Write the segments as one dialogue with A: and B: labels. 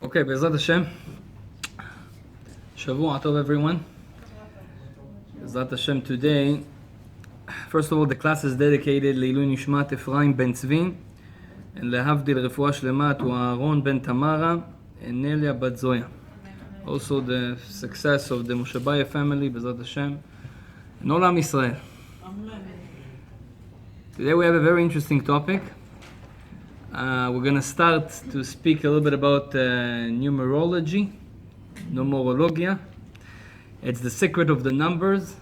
A: Okay, Be'ezrat Hashem. Shavua Tov, everyone. Be'ezrat Hashem, today, first of all, the class is dedicated Leilui Nishmat Ephraim ben Tzvi and Lehavdil Refuah Shlema to Aaron ben Tamara and Nelia bat Zoya. Also the success of the Moshe family, Be'ezrat Hashem, and all Am Yisrael. Today we have a very interesting topic. We're going to start to speak a little bit about numerology, numerologia. It's the secret of the numbers.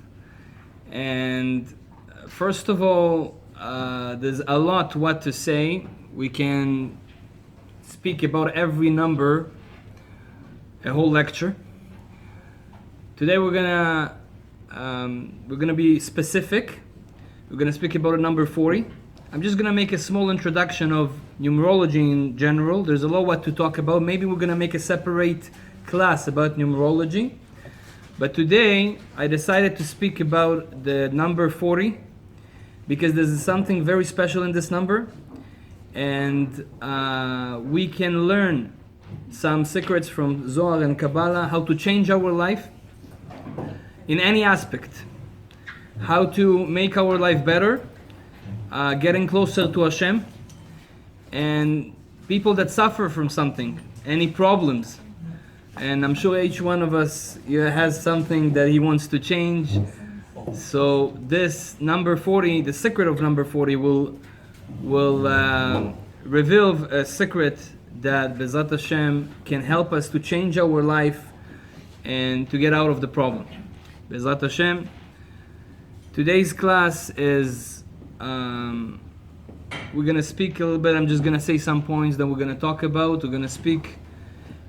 A: And first of all, there's a lot what to say. We can speak about every number, a whole lecture. Today we're gonna be specific. We're gonna speak about a number 40. I'm just going to make a small introduction of numerology in general. There's a lot what to talk about. Maybe we're going to make a separate class about numerology. But today, I decided to speak about the number 40 because there's something very special in this number. And we can learn some secrets from Zohar and Kabbalah, how to change our life in any aspect. How to make our life better. Getting closer to Hashem, and people that suffer from something, any problems, and I'm sure each one of us has something that he wants to change. So this number 40, the secret of number 40, will reveal a secret that Be'ezrat Hashem can help us to change our life and to get out of the problem. Be'ezrat Hashem. Today's class is we're going to speak a little bit. I'm just going to say some points that we're going to talk about. We're going to speak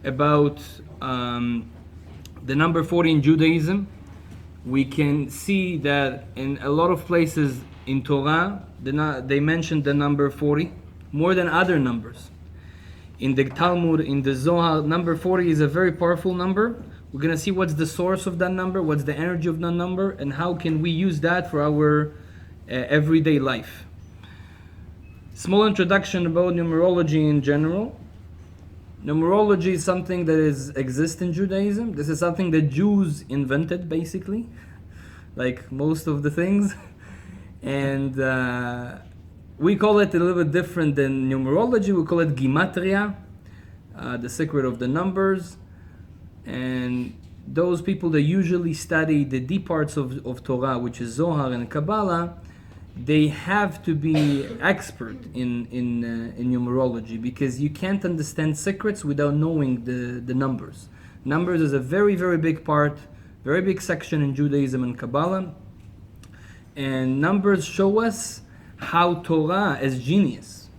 A: about the number 40 in Judaism. We can see that in a lot of places in Torah, they mentioned the number 40 more than other numbers. In the Talmud, in the Zohar, number 40 is a very powerful number. We're going to see what's the source of that number, what's the energy of that number, and how can we use that for our everyday life. Small introduction about numerology in general. Numerology is something that exists in Judaism. This is something that Jews invented, basically, like most of the things. And we call it a little bit different than numerology. We call it gematria, the secret of the numbers. And those people that usually study the deep parts of Torah, which is Zohar and Kabbalah, they have to be expert in numerology, because you can't understand secrets without knowing the numbers. Numbers is a very, very big part, very big section in Judaism and Kabbalah. And numbers show us how Torah is genius.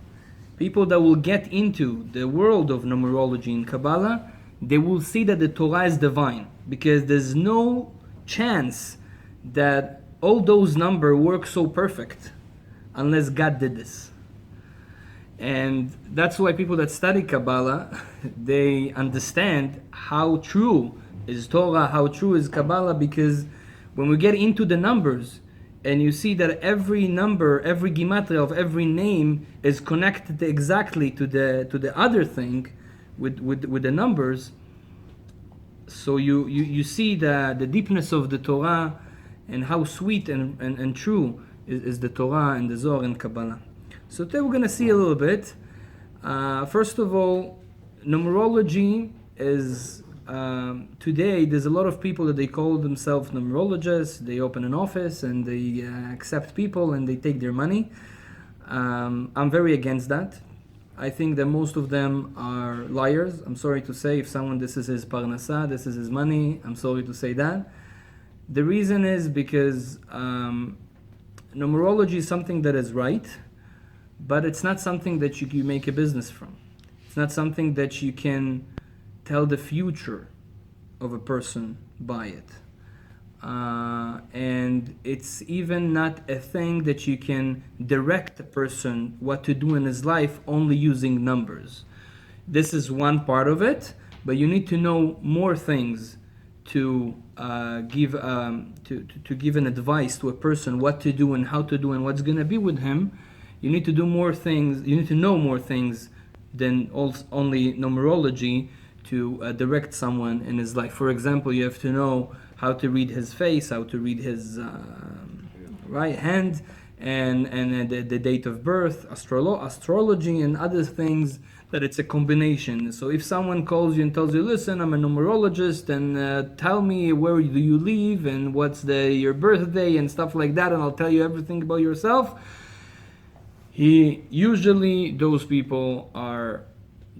A: People that will get into the world of numerology and Kabbalah, they will see that the Torah is divine, because there's no chance that all those numbers work so perfect unless God did this. And that's why people that study Kabbalah, they understand how true is Torah, how true is Kabbalah, because when we get into the numbers and you see that every number, every gematria of every name is connected exactly to the other thing with the numbers, so you see the deepness of the Torah and how sweet and true is the Torah and the Zohar and Kabbalah. So today we're going to see a little bit. First of all, numerology is, today there's a lot of people that they call themselves numerologists. They open an office and they accept people and they take their money. I'm very against that. I think that most of them are liars. I'm sorry to say, if this is his parnasa, this is his money, I'm sorry to say that. The reason is because numerology is something that is right, but it's not something that you make a business from. It's not something that you can tell the future of a person by it. And it's even not a thing that you can direct a person what to do in his life only using numbers. This is one part of it, but you need to know more things to give an advice to a person what to do and how to do and what's going to be with him. You need to do more things. You need to know more things than only numerology direct someone in his life. For example, you have to know how to read his face, how to read his right hand, and the date of birth, astrology, and other things. That it's a combination. So if someone calls you and tells you, listen, I'm a numerologist, and tell me where do you live and what's your birthday and stuff like that, and I'll tell you everything about yourself, usually those people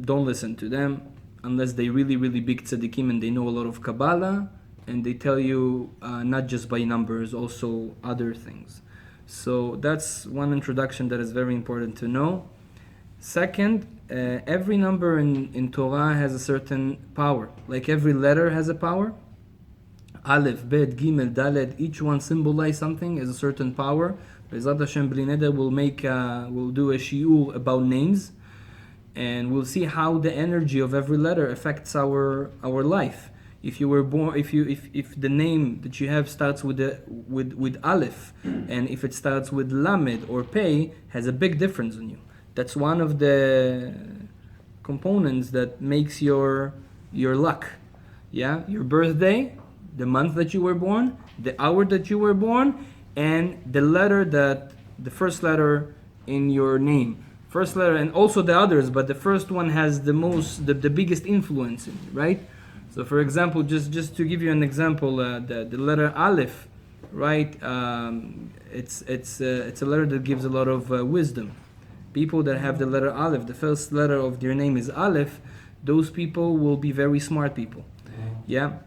A: don't listen to them unless they really big tzaddikim and they know a lot of Kabalah, and they tell you not just by numbers, also other things. So that's one introduction that is very important to know. Second, every number in Torah has a certain power. Like every letter has a power. Aleph, Bet, Gimel, Dalet, each one symbolize something, has a certain power. Bezrat Hashem Bli Neder will do a shiur about names, and we'll see how the energy of every letter affects our life. If you were born, if the name that you have starts with Aleph, and if it starts with Lamed or Pei, has a big difference on you. That's one of the components that makes your luck. Yeah, your birthday, the month that you were born, the hour that you were born, and the first letter in your name. First letter, and also the others, but the first one has the biggest influence in you, right? So for example, just to give you an example, the letter Aleph, right? It's a letter that gives a lot of wisdom. People that have the letter Aleph, the first letter of their name is Aleph, those people will be very smart people. Yeah?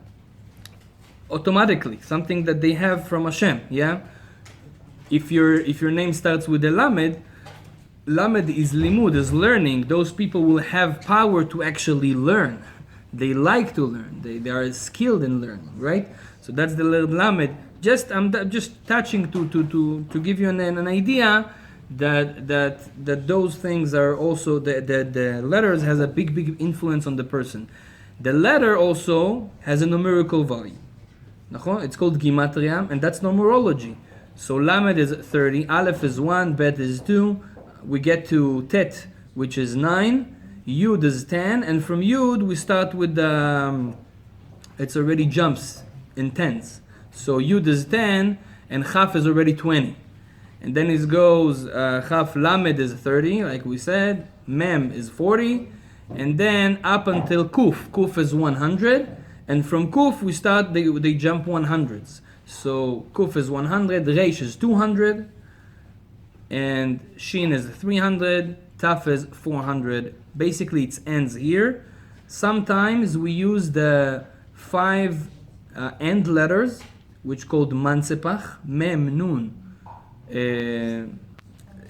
A: Automatically, something that they have from Hashem. Yeah? If your name starts with a Lamed is limud, is learning. Those people will have power to actually learn. They like to learn. They are skilled in learning, right? So that's the letter Lamed. I'm just touching to give you an idea that those things are also the letters has a big influence on the person. The letter also has a numerical value. It's called gematria, and that's numerology. So Lamed is 30, Aleph is 1, Bet is 2. We get to Tet, which is 9. Yud is 10, and from Yud we start with it's already jumps in tens. So Yud is 10, and Chaf is already 20. And then it goes, Chaf Lamed is 30, like we said, Mem is 40, and then up until Kuf. Kuf is 100, and from Kuf we start, they jump 100s. So Kuf is 100, Reish is 200, and Shin is 300, Taf is 400. Basically it ends here. Sometimes we use the 5 end letters, which called Mansepach, Mem, Nun,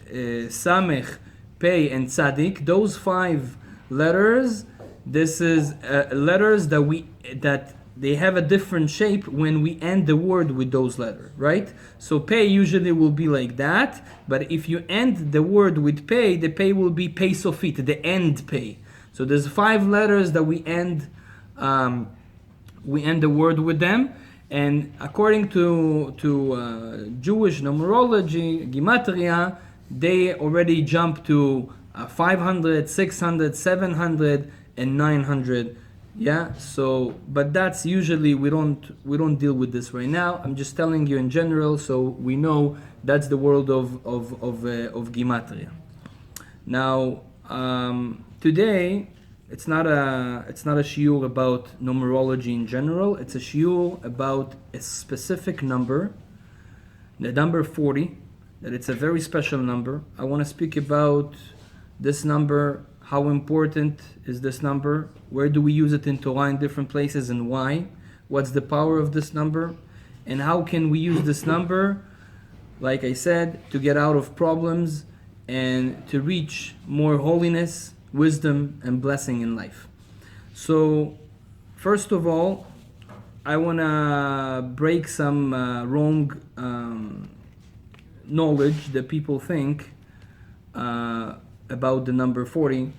A: Samech, Pei, and Tzadik. Those 5 letters, this is letters that they have a different shape when we end the word with those letters, right? So Pei usually will be like that, but if you end the word with Pei, the Pei will be Pei Sofit, the end Pei. So there's 5 letters that we end the word with them. And according to Jewish numerology, gematria, they already jump to 500, 600, 700, and 900. Yeah. So, but that's usually we don't deal with this right now. I'm just telling you in general, so we know that's the world of gematria. Now, today. It's not a shiur about numerology in general. It's a shiur about a specific number, the number 40, that it's a very special number. I want to speak about this number, how important is this number, where do we use it in Torah in different places and why, what's the power of this number, and how can we use this number, like I said, to get out of problems and to reach more holiness, wisdom, and blessing in life. So, first of all, I want to break some wrong knowledge that people think about the number 40.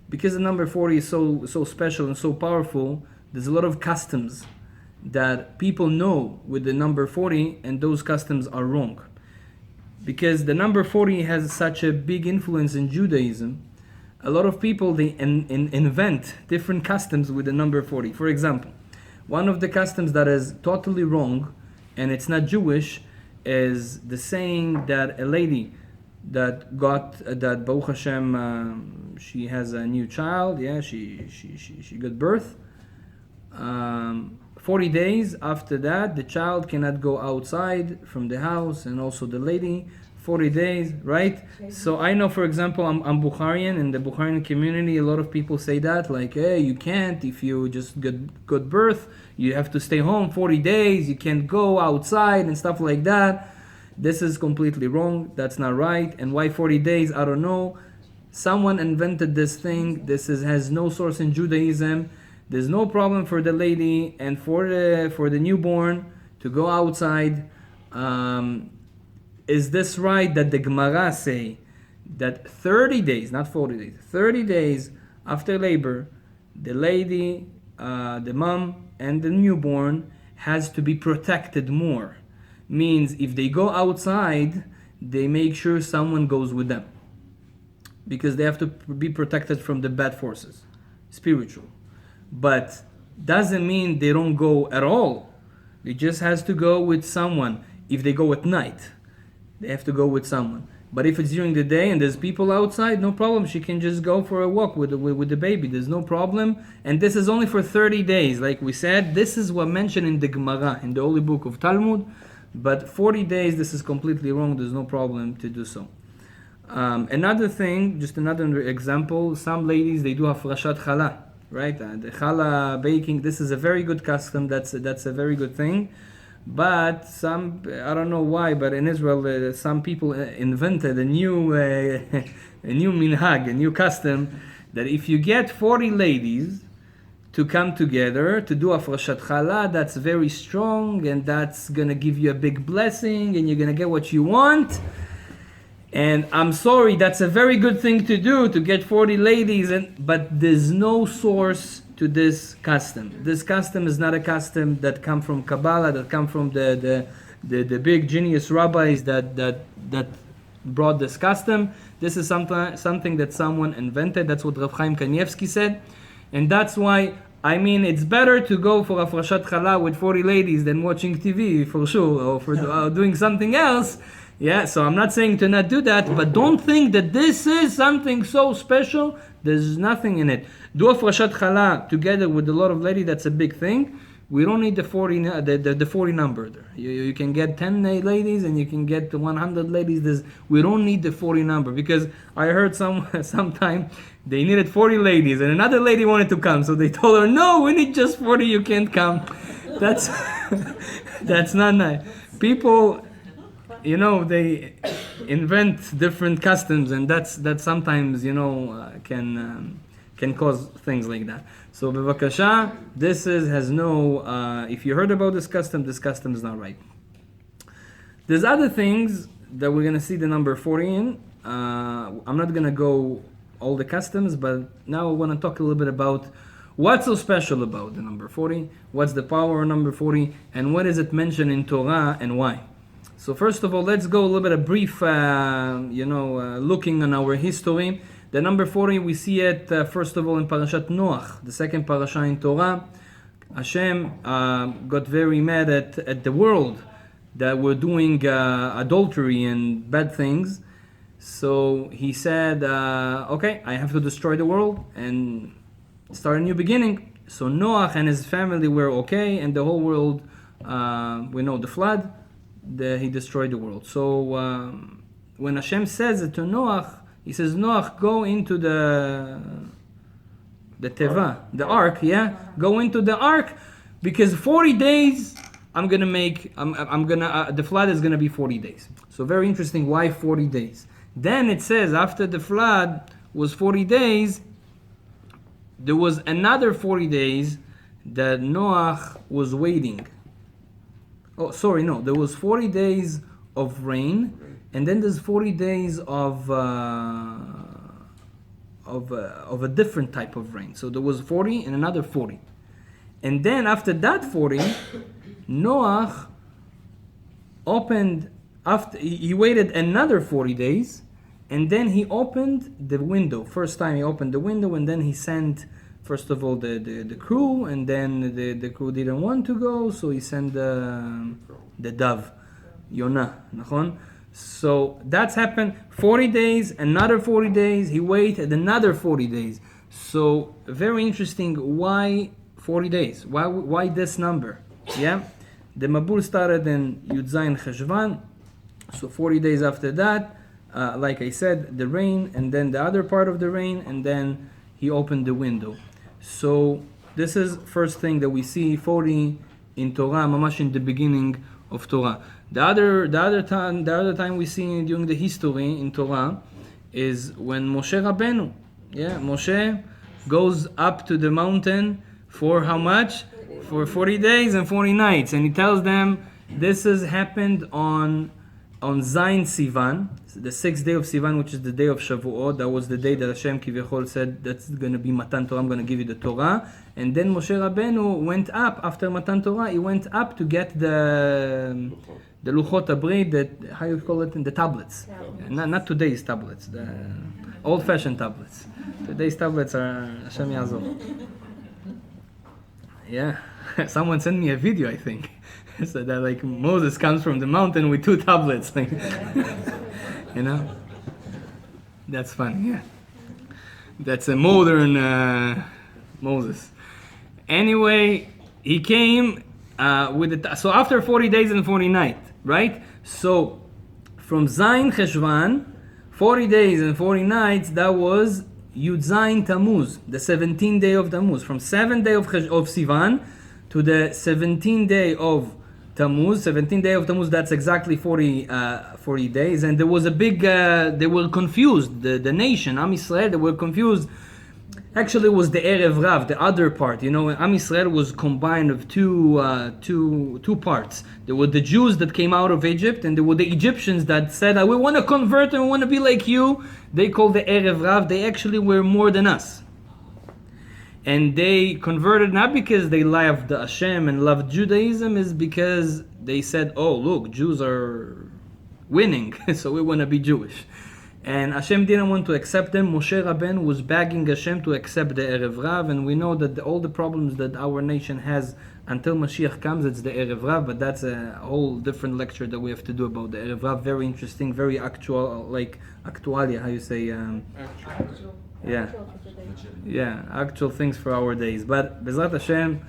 A: Because the number 40 is so special and so powerful, there's a lot of customs that people know with the number 40, and those customs are wrong. Because the number 40 has such a big influence in Judaism, a lot of people, they invent different customs with the number 40. For example, one of the customs that is totally wrong, and it's not Jewish, is the saying that a lady that Baruch Hashem, she has a new child, she got birth. 40 days after that, the child cannot go outside from the house, and also the lady. 40 days, right? So I know, for example, I'm Bukharian. In the Bukharian community, a lot of people say that, like, hey, you can't, if you just got birth, you have to stay home 40 days, you can't go outside and stuff like that. This is completely wrong. That's not right. And why 40 days? I don't know. Someone invented this thing. Has no source in Judaism. There's no problem for the lady and for the newborn to go outside. Is this right that the Gemara say that 30 days, not 40 days, 30 days after labor, the lady, the mom, and the newborn has to be protected more? Means if they go outside, they make sure someone goes with them, because they have to be protected from the bad forces, spiritual. But doesn't mean they don't go at all. They just has to go with someone. If they go at night, they have to go with someone. But if it's during the day and there's people outside, no problem. She can just go for a walk with the baby. There's no problem. And this is only for 30 days. Like we said, this is what mentioned in the Gemara, in the holy book of Talmud. But 40 days, this is completely wrong. There's no problem to do so. Another thing, just another example, some ladies, they do hafrashat challa, right? The challa baking, this is a very good custom. That's a very good thing. But some, I don't know why, but in Israel, some people invented a new minhag, a new custom, that if you get 40 ladies to come together to do hafrashat chala, that's very strong, and that's gonna give you a big blessing, and you're gonna get what you want. And I'm sorry, that's a very good thing to do, to get 40 ladies, but there's no source to this custom. This custom is not a custom that come from Kabalah, that come from the big genius rabbis that brought this custom. This is something that someone invented. That's what Rav Chaim Kanievsky said. And that's why, I mean, it's better to go for hafrashat chala with 40 ladies than watching TV, for sure, or for doing something else. Yeah, so I'm not saying to not do that, but don't think that this is something so special. There's nothing in it. Do hafrashat chala together with a lot of ladies, that's a big thing. We don't need the 40 number there. You can get 10 ladies and you can get 100 ladies. We don't need the 40 number, because I heard sometime they needed 40 ladies and another lady wanted to come, so they told her, no, we need just 40, you can't come. That's not nice. People, they invent different customs, and that sometimes can cause things like that. So bevakasha, has no, if you heard about this custom is not right. There's other things that we're going to see the number 40 in. I'm not going to go all the customs, but now I want to talk a little bit about what's so special about the number 40, what's the power of number 40, and what is it mentioned in Torah and why. So first of all, let's go a little bit of brief, looking on our history. The number 40, we see it first of all in Parashat Noach, the second parasha in Torah. Hashem got very mad at the world that were doing adultery and bad things. So he said, okay, I have to destroy the world and start a new beginning. So Noach and his family were okay, and the whole world, we know the flood, he destroyed the world. So when Hashem says it to Noach, he says, Noach, go into the teva, the ark, go into the ark, because 40 days the flood is gonna be 40 days. So very interesting, why 40 days? Then it says after the flood was 40 days, there was another 40 days that Noach was waiting. There was 40 days of rain, and then there's 40 days of a different type of rain. So there was 40 and another 40. And then after that 40, Noach he waited another 40 days, And then he opened the window. First time he opened the window, and then he sent, first of all, the crew, and then the crew didn't want to go, so he sent the dove, Yonah, nachon? So that's happened. 40 days, another 40 days, he waited another 40 days. So very interesting, why 40 days? Why this number? Yeah? The Mabul started in Yud Zayin Cheshvan, so 40 days after that, like I said, the rain, and then the other part of the rain, and then he opened the window. So this is first thing that we see 40 in Torah, mamash in the beginning of Torah. The other time we see during the history in Torah is when Moshe Rabbeinu, Moshe goes up to the mountain for how much? For 40 days and 40 nights, and he tells them this has happened on Zayin Sivan, the 6th day of Sivan, which is the day of Shavuot. That was the day that Hashem Kivechol said that's going to be Matan Torah, I'm going to give you the Torah. And then Moshe Rabbeinu went up, after Matan Torah, he went up to get the Luchot Abrit, that, how you call it, the tablets. Not today's tablets, the old-fashioned tablets. Today's tablets are Hashem Yazor. Yeah, someone sent me a video, I think. So that like Moses comes from the mountain with 2 tablets, like, you know, that's funny. Yeah, that's a modern Moses. Anyway, he came with the so after 40 days and 40 nights, right? So from Zayin Cheshvan, 40 days and 40 nights, that was Yud Zayin Tammuz, the 17th day of Tammuz, from 7th day of Sivan to the 17th day of Tammuz. 17th day of Tammuz, that's exactly 40 days. And there was a big, they were confused, the nation, Am Yisrael, they were confused. Actually, it was the Erev Rav, the other part. You know, Am Yisrael was combined of two parts. There were the Jews that came out of Egypt, and there were the Egyptians that said, we want to convert and we want to be like you. They called the Erev Rav. They actually were more than us. And they converted not because they loved Hashem and loved Judaism, is because they said, oh, look, Jews are winning, so we want to be Jewish. And Hashem didn't want to accept them. Moshe Rabbeinu was begging Hashem to accept the Erev Rav, and we know that all the problems that our nation has until Mashiach comes, it's the Erev Rav, but that's a whole different lecture that we have to do about the Erev Rav. Very interesting, very actual, like actualia, how you say?
B: Actual.
A: Yeah, actual things for our days. But Bezrat Hashem,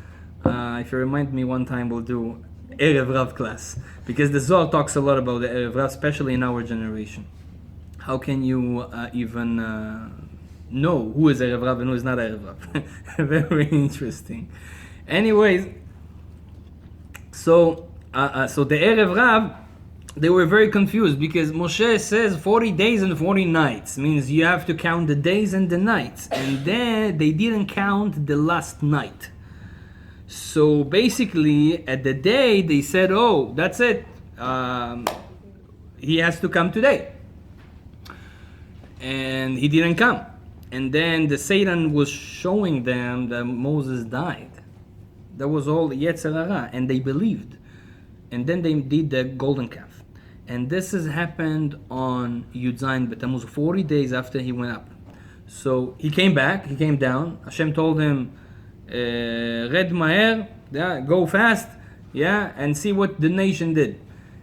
A: if you remind me one time, we'll do Erev Rav class, because the Zohar talks a lot about the Erev Rav, especially in our generation. How can you even know who is Erev Rav and who is not Erev Rav? Very interesting. Anyways, so the Erev Rav, they were very confused because Moshe says 40 days and 40 nights. Means you have to count the days and the nights. And then they didn't count the last night. So basically, at the day, they said, oh, that's it. He has to come today. And he didn't come. And then the Satan was showing them that Moses died. That was all Yetzer Hara, and they believed. And then they did the golden calf. And this has happened on Yud Zayin B'Tammuz, 40 days after he went up. So he came back, he came down. Hashem told him, Red Maher, go fast, and see what the nation did.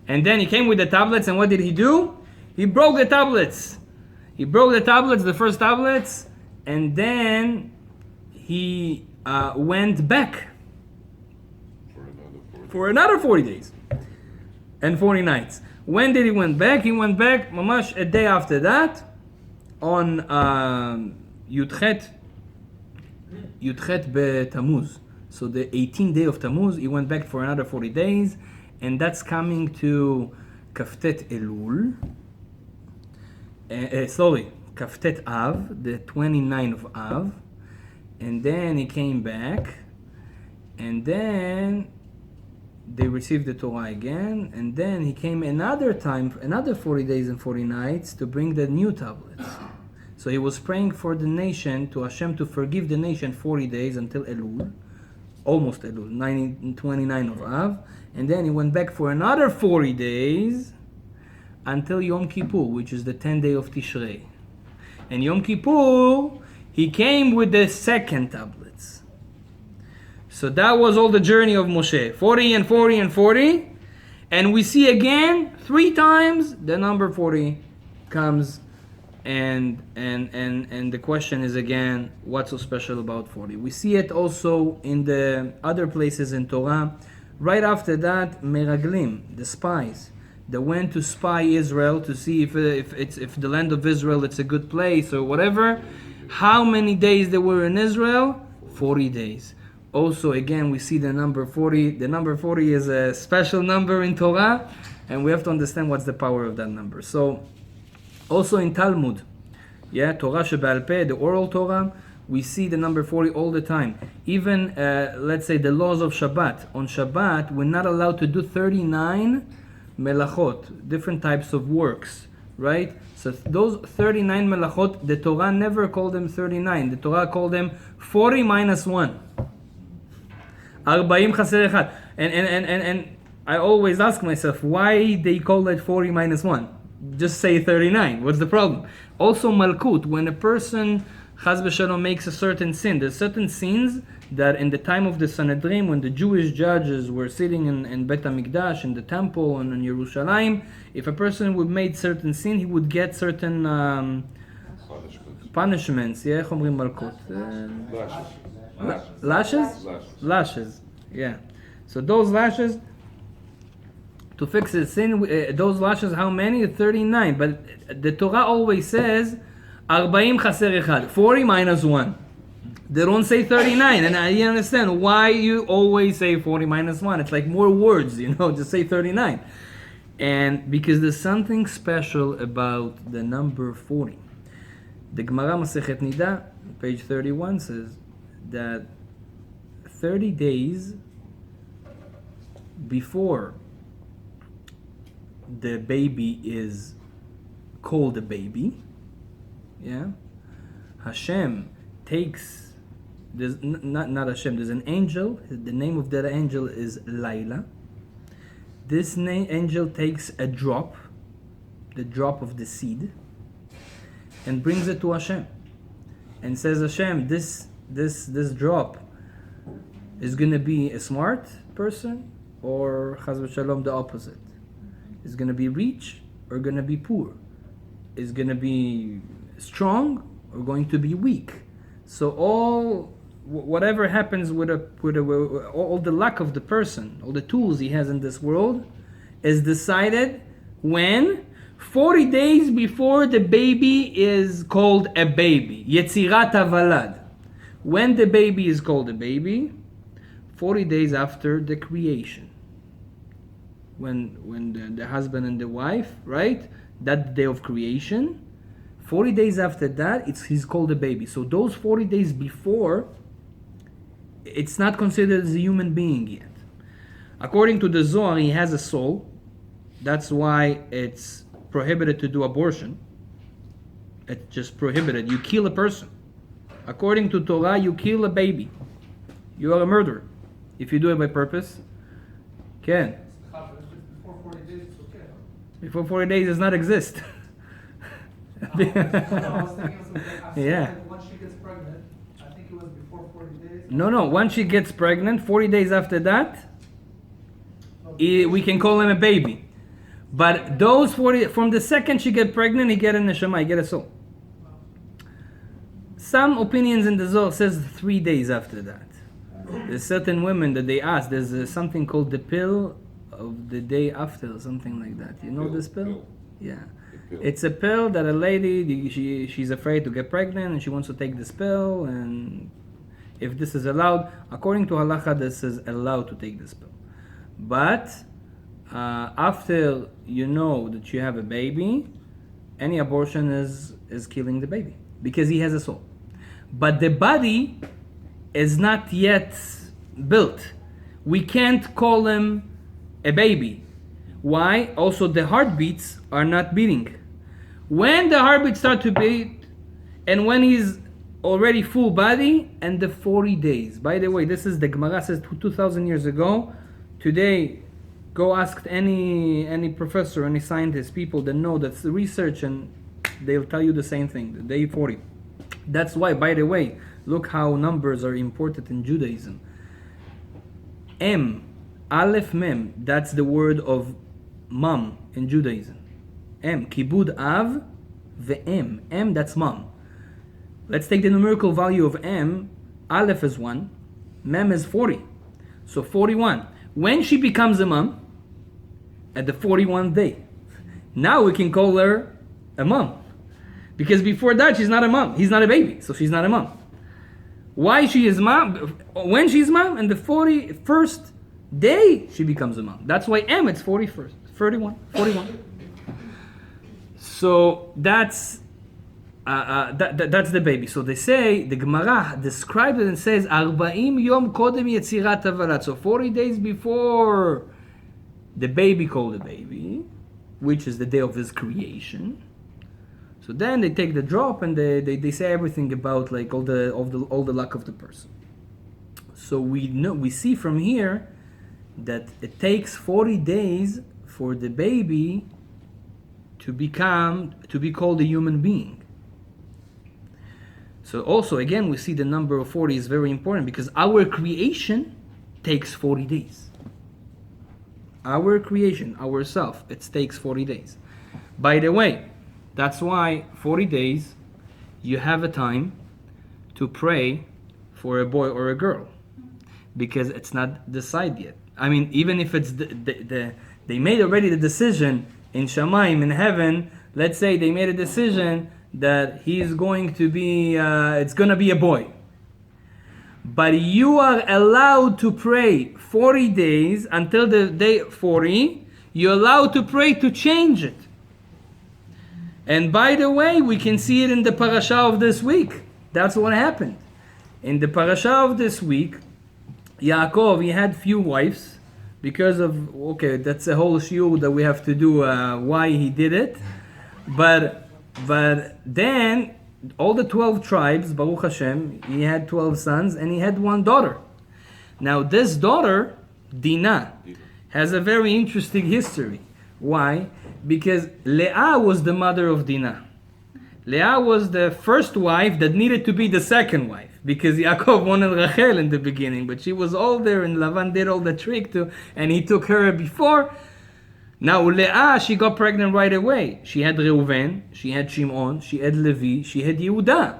A: And then he came with the tablets, and what did he do? He broke the tablets. He broke the tablets, the first tablets, and then he went back for another 40 days and 40 nights. When did he went back? He went back, mamash, a day after that, on Yudchet B'Tammuz. So the 18th day of Tammuz, he went back for another 40 days, and that's coming to Kaftet Elul. Kaftet Av, the 29th of Av, and then he came back, and then they received the Torah again, and then he came another time, another 40 days and 40 nights to bring the new tablets. So he was praying for the nation, to Hashem to forgive the nation 40 days until Elul, almost Elul, 29 of Av, and then he went back for another 40 days until Yom Kippur, which is the 10th day of Tishrei. And Yom Kippur, he came with the second tablets. So that was all the journey of Moshe. 40 and 40 and 40. And we see again, 3 times, the number 40 comes. And the question is again, what's so special about 40? We see it also in the other places in Torah. Right after that, Meraglim, the spies, they went to spy Israel to see if the land of Israel it's a good place or whatever. How many days they were in Israel? 40 days. Also, again, we see the number 40. The number 40 is a special number in Torah, and we have to understand what's the power of that number. So, also in Talmud, Torah Shebe'al Peh, the oral Torah, we see the number 40 all the time. Even, let's say, the laws of Shabbat. On Shabbat, we're not allowed to do 39 melachot, different types of works, right? So those 39 melachot, the Torah never called them 39. The Torah called them 40 minus 1. 40 chaser echad. And I always ask myself, why they call it 40 minus 1? Just say 39. What's the problem? Also Malkut, when a person Chaz v'shalom makes a certain sin, there's certain sins that in the time of the Sanhedrin, when the Jewish judges were sitting in Bet HaMikdash, in the temple and in Yerushalayim, if a person would make certain sin, he would get certain punishments. Yeah, איך אומרים מלכות? Lashes? Lashes. Yeah. So those lashes, to fix the sin, those lashes, how many? 39. But the Torah always says 40 chaser echad, 40 minus 1. They don't say 39, and I understand why you always say 40 minus 1. It's like more words, just say 39. And because there's something special about the number 40. The Gemara Masechet Nida, page 31, says that 30 days before the baby is called a baby, Hashem takes, there's not Hashem, there's an angel, the name of that angel is Laila. This angel takes a drop, the drop of the seed, and brings it to Hashem and says, Hashem, this drop is going to be a smart person, or Chaz v'shalom the opposite. Is going to be rich or going to be poor? Is going to be strong or going to be weak? So whatever happens with all the luck of the person, all the tools he has in this world, is decided when 40 days before the baby is called a baby. Yetzirat havalad. When the baby is called a baby, 40 days after the creation. When the husband and the wife, right? That day of creation. 40 days after that, he's called a baby. So those 40 days before, it's not considered as a human being yet. According to the Zohar, he has a soul. That's why it's prohibited to do abortion. It's just prohibited. You kill a person. According to Torah, you kill a baby. You are a murderer. If you do it by purpose, can.
B: Before 40 days, it's okay.
A: Before 40 days does not exist.
B: I was thinking something.
A: Yeah.
B: Once she gets pregnant, I think it was before 40 days.
A: No. Once she gets pregnant, 40 days after that, we can call him a baby. But those 40, from the second she get pregnant, he get a neshama, he get a soul. Some opinions in the Zohar says 3 days after that. There's certain women that they ask, there's something called the pill of the day after, something like that. You know this pill? Yeah. It's a pill that a lady, she's afraid to get pregnant and she wants to take this pill, and if this is allowed, according to halacha, this is allowed to take this pill. But after you know that you have a baby, any abortion is killing the baby because he has a soul. But the body is not yet built. We can't call him a baby. Why? Also, the heartbeats are not beating. When the heartbeats start to beat, and when he's already full body, and the 40 days. By the way, this is the Gemara says 2,000 years ago. Today, Go ask any professor, any scientist, people that know that's the research, and they'll tell you the same thing. The day 40. That's why, by the way, look how numbers are important in Judaism. M, Aleph Mem, that's the word of mom in Judaism. M, Kibud Av, Ve'em. M, that's mom. Let's take the numerical value of M. Aleph is 1, Mem is 40. So 41. When she becomes a mom, at the 41st day, now we can call her a mom. Because before that, she's not a mom. He's not a baby, so she's not a mom. Why she is mom? When she's mom, and the 41st day, she becomes a mom. That's why M, it's 41st, 41. So that's the baby. So they say, the Gemara describes it and says, 40 yom kodem yetzirat havalat. So 40 days before the baby called the baby, which is the day of his creation. So then they take the drop and they say everything about like all the luck of the person. So we see from here that it takes 40 days for the baby to be called a human being. So also again we see the number of 40 is very important because our creation takes 40 days. Our creation, ourself, it takes 40 days. By the way, that's why 40 days you have a time to pray for a boy or a girl, because it's not decided yet. I mean, even if it's they made already the decision in Shamayim, in heaven, let's say they made a decision that he's going to be, it's going to be a boy. But you are allowed to pray 40 days until the day 40. You're allowed to pray to change it. And by the way, we can see it in the parasha of this week. That's what happened. In the parasha of this week, Yaakov, he had few wives because of, okay, that's a whole shiur that we have to do, why he did it. But then, all the 12 tribes, Baruch Hashem, he had 12 sons and he had one daughter. Now this daughter, Dinah, has a very interesting history. Why? Because Leah was the mother of Dinah. Leah was the first wife that needed to be the second wife, because Yaakov wanted Rachel in the beginning, but she was older and Lavan did all the trick and he took her before. Now Leah, she got pregnant right away. She had Reuven, she had Shimon, she had Levi, she had Yehuda.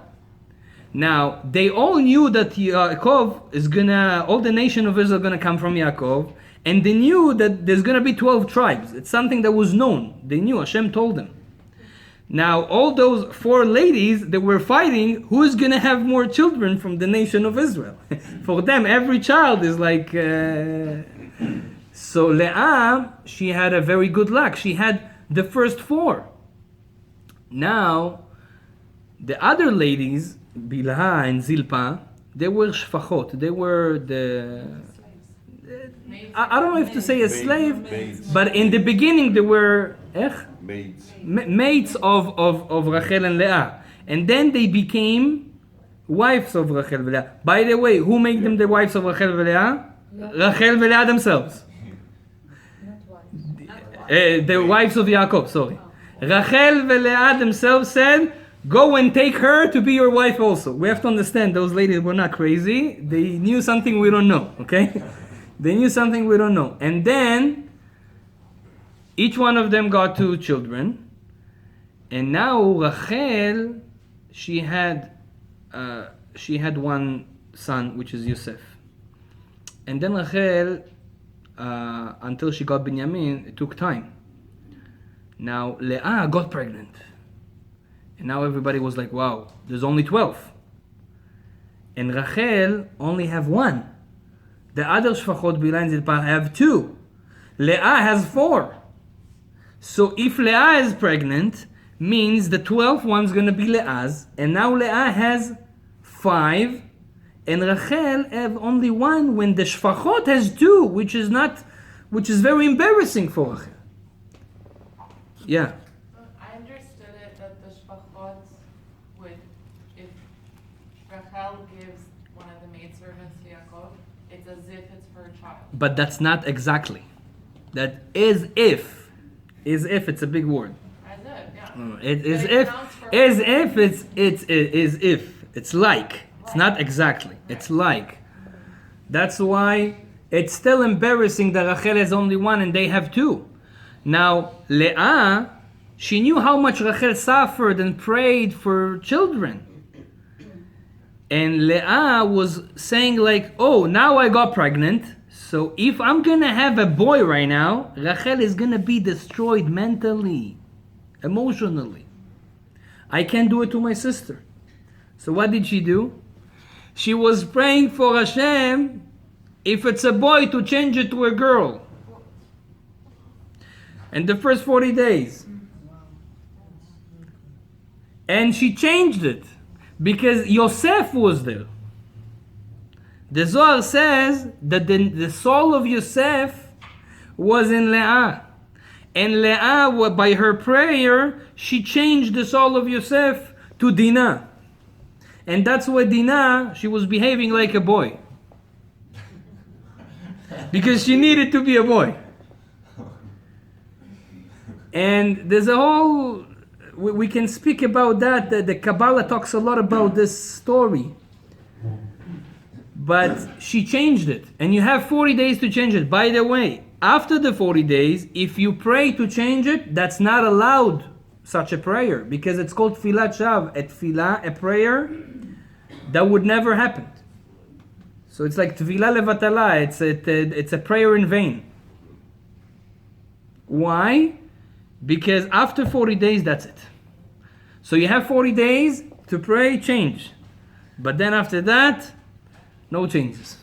A: Now they all knew that Yaakov is all the nation of Israel gonna come from Yaakov, and they knew that there's gonna be 12 tribes. It's something that was known. They knew, Hashem told them. Now all those 4 ladies that were fighting, who is gonna have more children from the nation of Israel? For them, every child is like. So Leah, she had a very good luck. She had the first 4. Now, the other ladies, Bilhah and Zilpah, they were shfachot. They were I don't know if to say a slave, but in the beginning they were mates of Rachel and Leah. And then they became wives of Rachel and Leah. By the way, who made them the wives of Rachel and Leah? Rachel and Leah themselves. The wives of Yaakov, sorry. Rachel and Leah themselves said, go and take her to be your wife also. We have to understand, those ladies were not crazy. They knew something we don't know, okay? They knew something we don't know. And then, each one of them got 2 children. And now Rachel, she had one son, which is Yosef. And then Rachel, until she got Binyamin, it took time. Now Leah got pregnant. And now everybody was like, wow, there's only 12. And Rachel only have 1. The other Shfachot, Bilhah and Zilpah, have 2. Leah has 4. So if Leah is pregnant, means the 12th one's going to be Leah's. And now Leah has 5. And Rachel have only 1 when the Shfachot has 2, which is very embarrassing for Rachel. Yeah.
C: I understood it that the Shfachot would, if Rachel gives one of the maidservants to Yaakov, it's as if it's for a child.
A: But that's not exactly. that is if, it's a big word.
C: As if, yeah.
A: It is
C: But
A: if,
C: counts for-
A: is if, it's is if. It's like. It's not exactly. It's like. That's why it's still embarrassing that Rachel has only one and they have two. Now, Leah, she knew how much Rachel suffered and prayed for children. And Leah was saying like, oh, now I got pregnant. So if I'm gonna have a boy right now, Rachel is gonna be destroyed mentally, emotionally. I can't do it to my sister. So what did she do? She was praying for Hashem, if it's a boy, to change it to a girl. And the first 40 days. And she changed it because Yosef was there. The Zohar says that the soul of Yosef was in Leah. And Leah, by her prayer, she changed the soul of Yosef to Dinah. And that's why Dinah, she was behaving like a boy. Because she needed to be a boy. And there's a whole, we can speak about that. The Kabalah talks a lot about this story. But she changed it. And you have 40 days to change it. By the way, after the 40 days, if you pray to change it, that's not allowed, such a prayer. Because it's called Tfilat Shav. A tfilah, a prayer that would never happen. So it's like Tfilah Levatala. It's a prayer in vain. Why? Because after 40 days, that's it. So you have 40 days to pray, change. But then after that, no changes.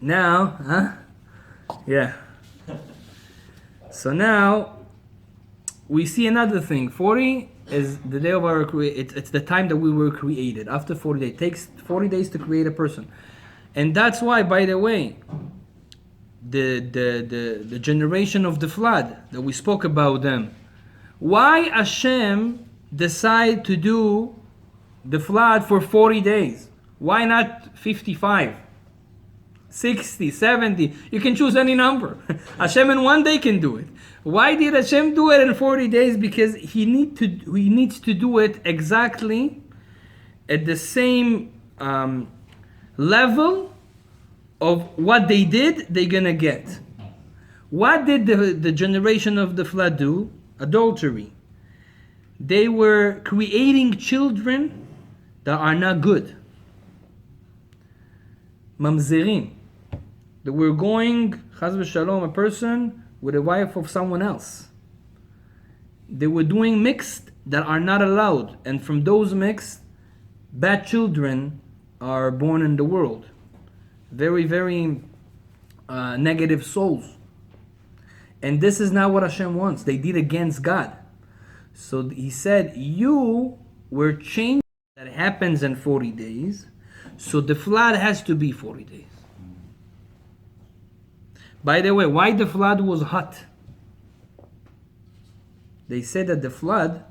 A: Now, yeah. So now, we see another thing. 40 is the day of our it's the time that we were created. After 40 days. It takes 40 days to create a person. And that's why, by the way, the generation of the flood that we spoke about them. Why Hashem decide to do the flood for 40 days? Why not 55, 60, 70? You can choose any number. Hashem in one day can do it. Why did Hashem do it in 40 days? Because he needs to do it exactly at the same level of what they did, they're gonna get. What did the generation of the flood do? Adultery. They were creating children that are not good. Mamzerim. That were going, chas v'shalom, a person with a wife of someone else. They were doing mixed that are not allowed. And from those mixed, bad children are born in the world. Very, very negative souls. And this is not what Hashem wants. They did against God. So he said, you were changed. That happens in 40 days. So the flood has to be 40 days. By the way, why the flood was hot? They said that the flood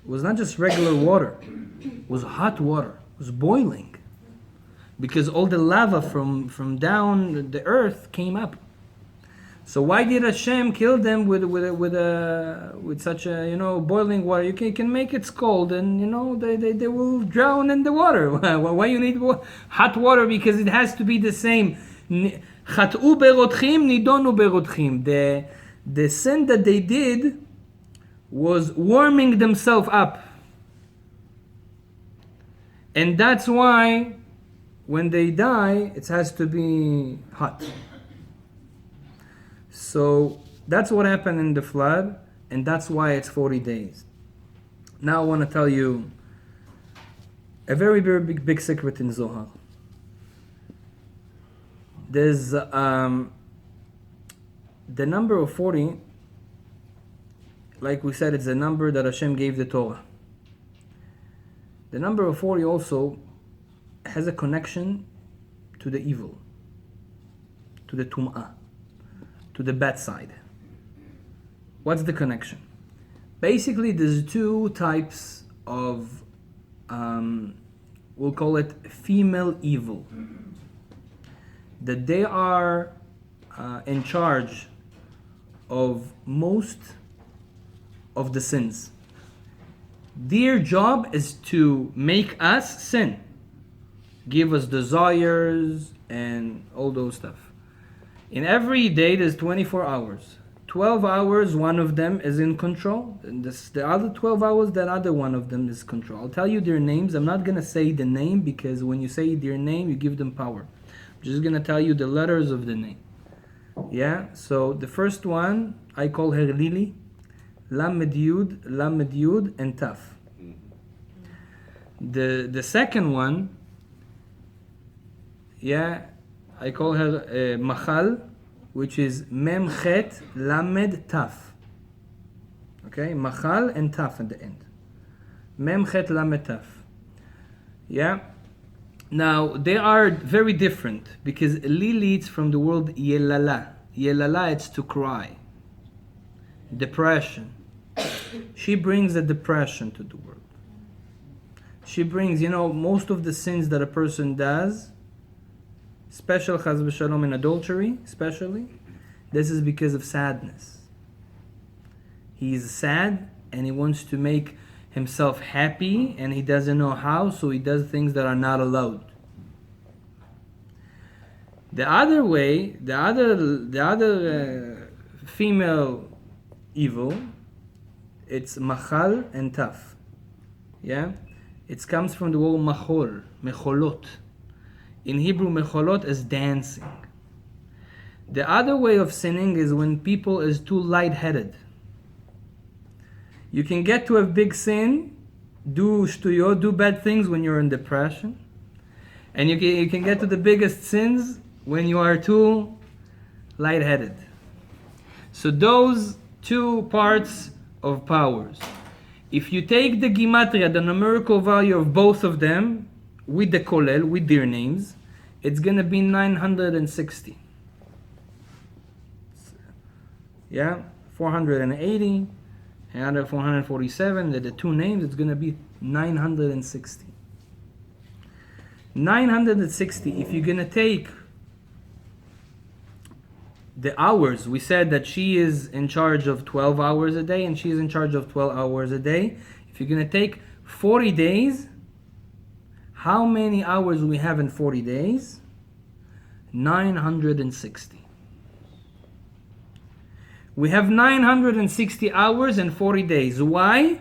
A: was not just regular water. It was hot water. It was boiling. Because all the lava from down the earth came up. So why did Hashem kill them with such a boiling water? You can make it cold and they will drown in the water. Why you need hot water? Because it has to be the same. Chat'u berotchim nidonu berotchim. The sin that they did was warming themselves up, and that's why when they die, it has to be hot. So that's what happened in the flood, and that's why it's 40 days. Now I want to tell you a very, very big secret in Zohar. There's the number of 40, like we said, it's a number that Hashem gave the Torah. The number of 40 also has a connection to the evil, to the tum'ah, to the bad side. What's the connection? Basically, there's two types of, we'll call it female evil. That they are in charge of most of the sins. Their job is to make us sin, give us desires and all those stuff. In every day there's 24 hours. 12 hours, one of them is in control. And the other 12 hours, that other one of them is control. I'll tell you their names. I'm not going to say the name because when you say their name, you give them power. I'm just going to tell you the letters of the name. Yeah, so the first one, I call her Lily. Lamed Yud, and Taf. The second one, yeah, I call her Machal, which is Mem Chet Lamed Taf. Okay, Machal and Taf at the end. Mem Chet Lamed Taf. Yeah. Now they are very different because Lili it's from the word Yelala. Yelala, it's to cry. Depression. She brings a depression to the world. She brings, most of the sins that a person does, special chaz v'shalom in adultery, especially, this is because of sadness. He is sad and he wants to make himself happy and he doesn't know how, so he does things that are not allowed. The other way, the other female evil, it's machal and taf. Yeah, it comes from the word machol, mecholot. In Hebrew, mecholot is dancing. The other way of sinning is when people is too lightheaded. You can get to a big sin, do shtuyot, do bad things when you're in depression, and you can get to the biggest sins when you are too lightheaded. So those two parts of powers. If you take the gematria, the numerical value of both of them, with the kolel, with their names, it's going to be 960. Yeah, 480, another 447, the two names, it's going to be 960. 960, if you're going to take the hours, we said that she is in charge of 12 hours a day and she's in charge of 12 hours a day. If you're going to take 40 days, how many hours we have in 40 days? 960. We have 960 hours and 40 days. Why?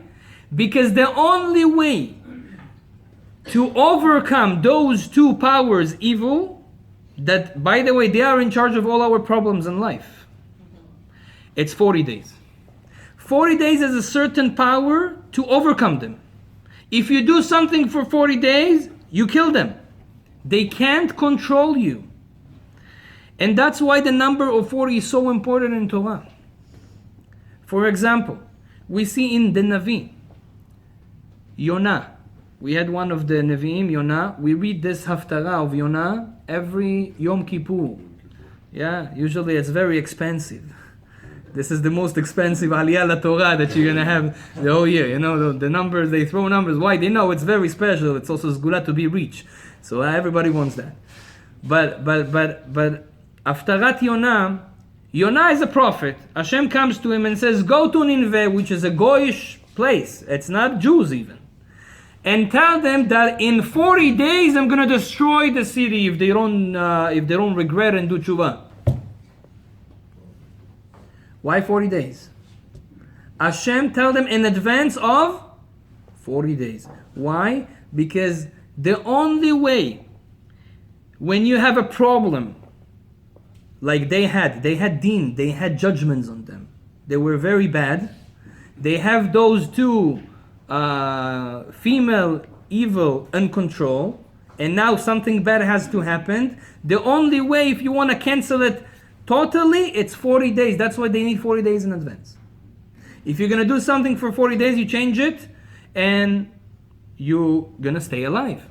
A: Because the only way to overcome those two powers evil, that, by the way, they are in charge of all our problems in life. It's 40 days. 40 days is a certain power to overcome them. If you do something for 40 days, you kill them. They can't control you. And that's why the number of 40 is so important in Torah. For example, we see in the Navi, Yonah. We had one of the Nevi'im, Yonah. We read this Haftarah of Yonah every Yom Kippur. Yeah, usually it's very expensive. This is the most expensive Aliyah LaTorah that you're going to have the whole year. The numbers, they throw numbers. Why? They know it's very special. It's also Zgula to be rich. So everybody wants that. But Haftarat Yonah, Yonah is a prophet. Hashem comes to him and says, go to Nineveh, which is a Goyish place. It's not Jews even. And tell them that in 40 days I'm going to destroy the city if they don't regret and do tshuva. Why 40 days? Hashem tell them in advance of 40 days. Why? Because the only way when you have a problem like they had deen, they had judgments on them. They were very bad. They have those two female evil in control, and now something bad has to happen. The only way, if you want to cancel it totally, it's 40 days. That's why they need 40 days in advance. If you're going to do something for 40 days, you change it, and you're going to stay alive.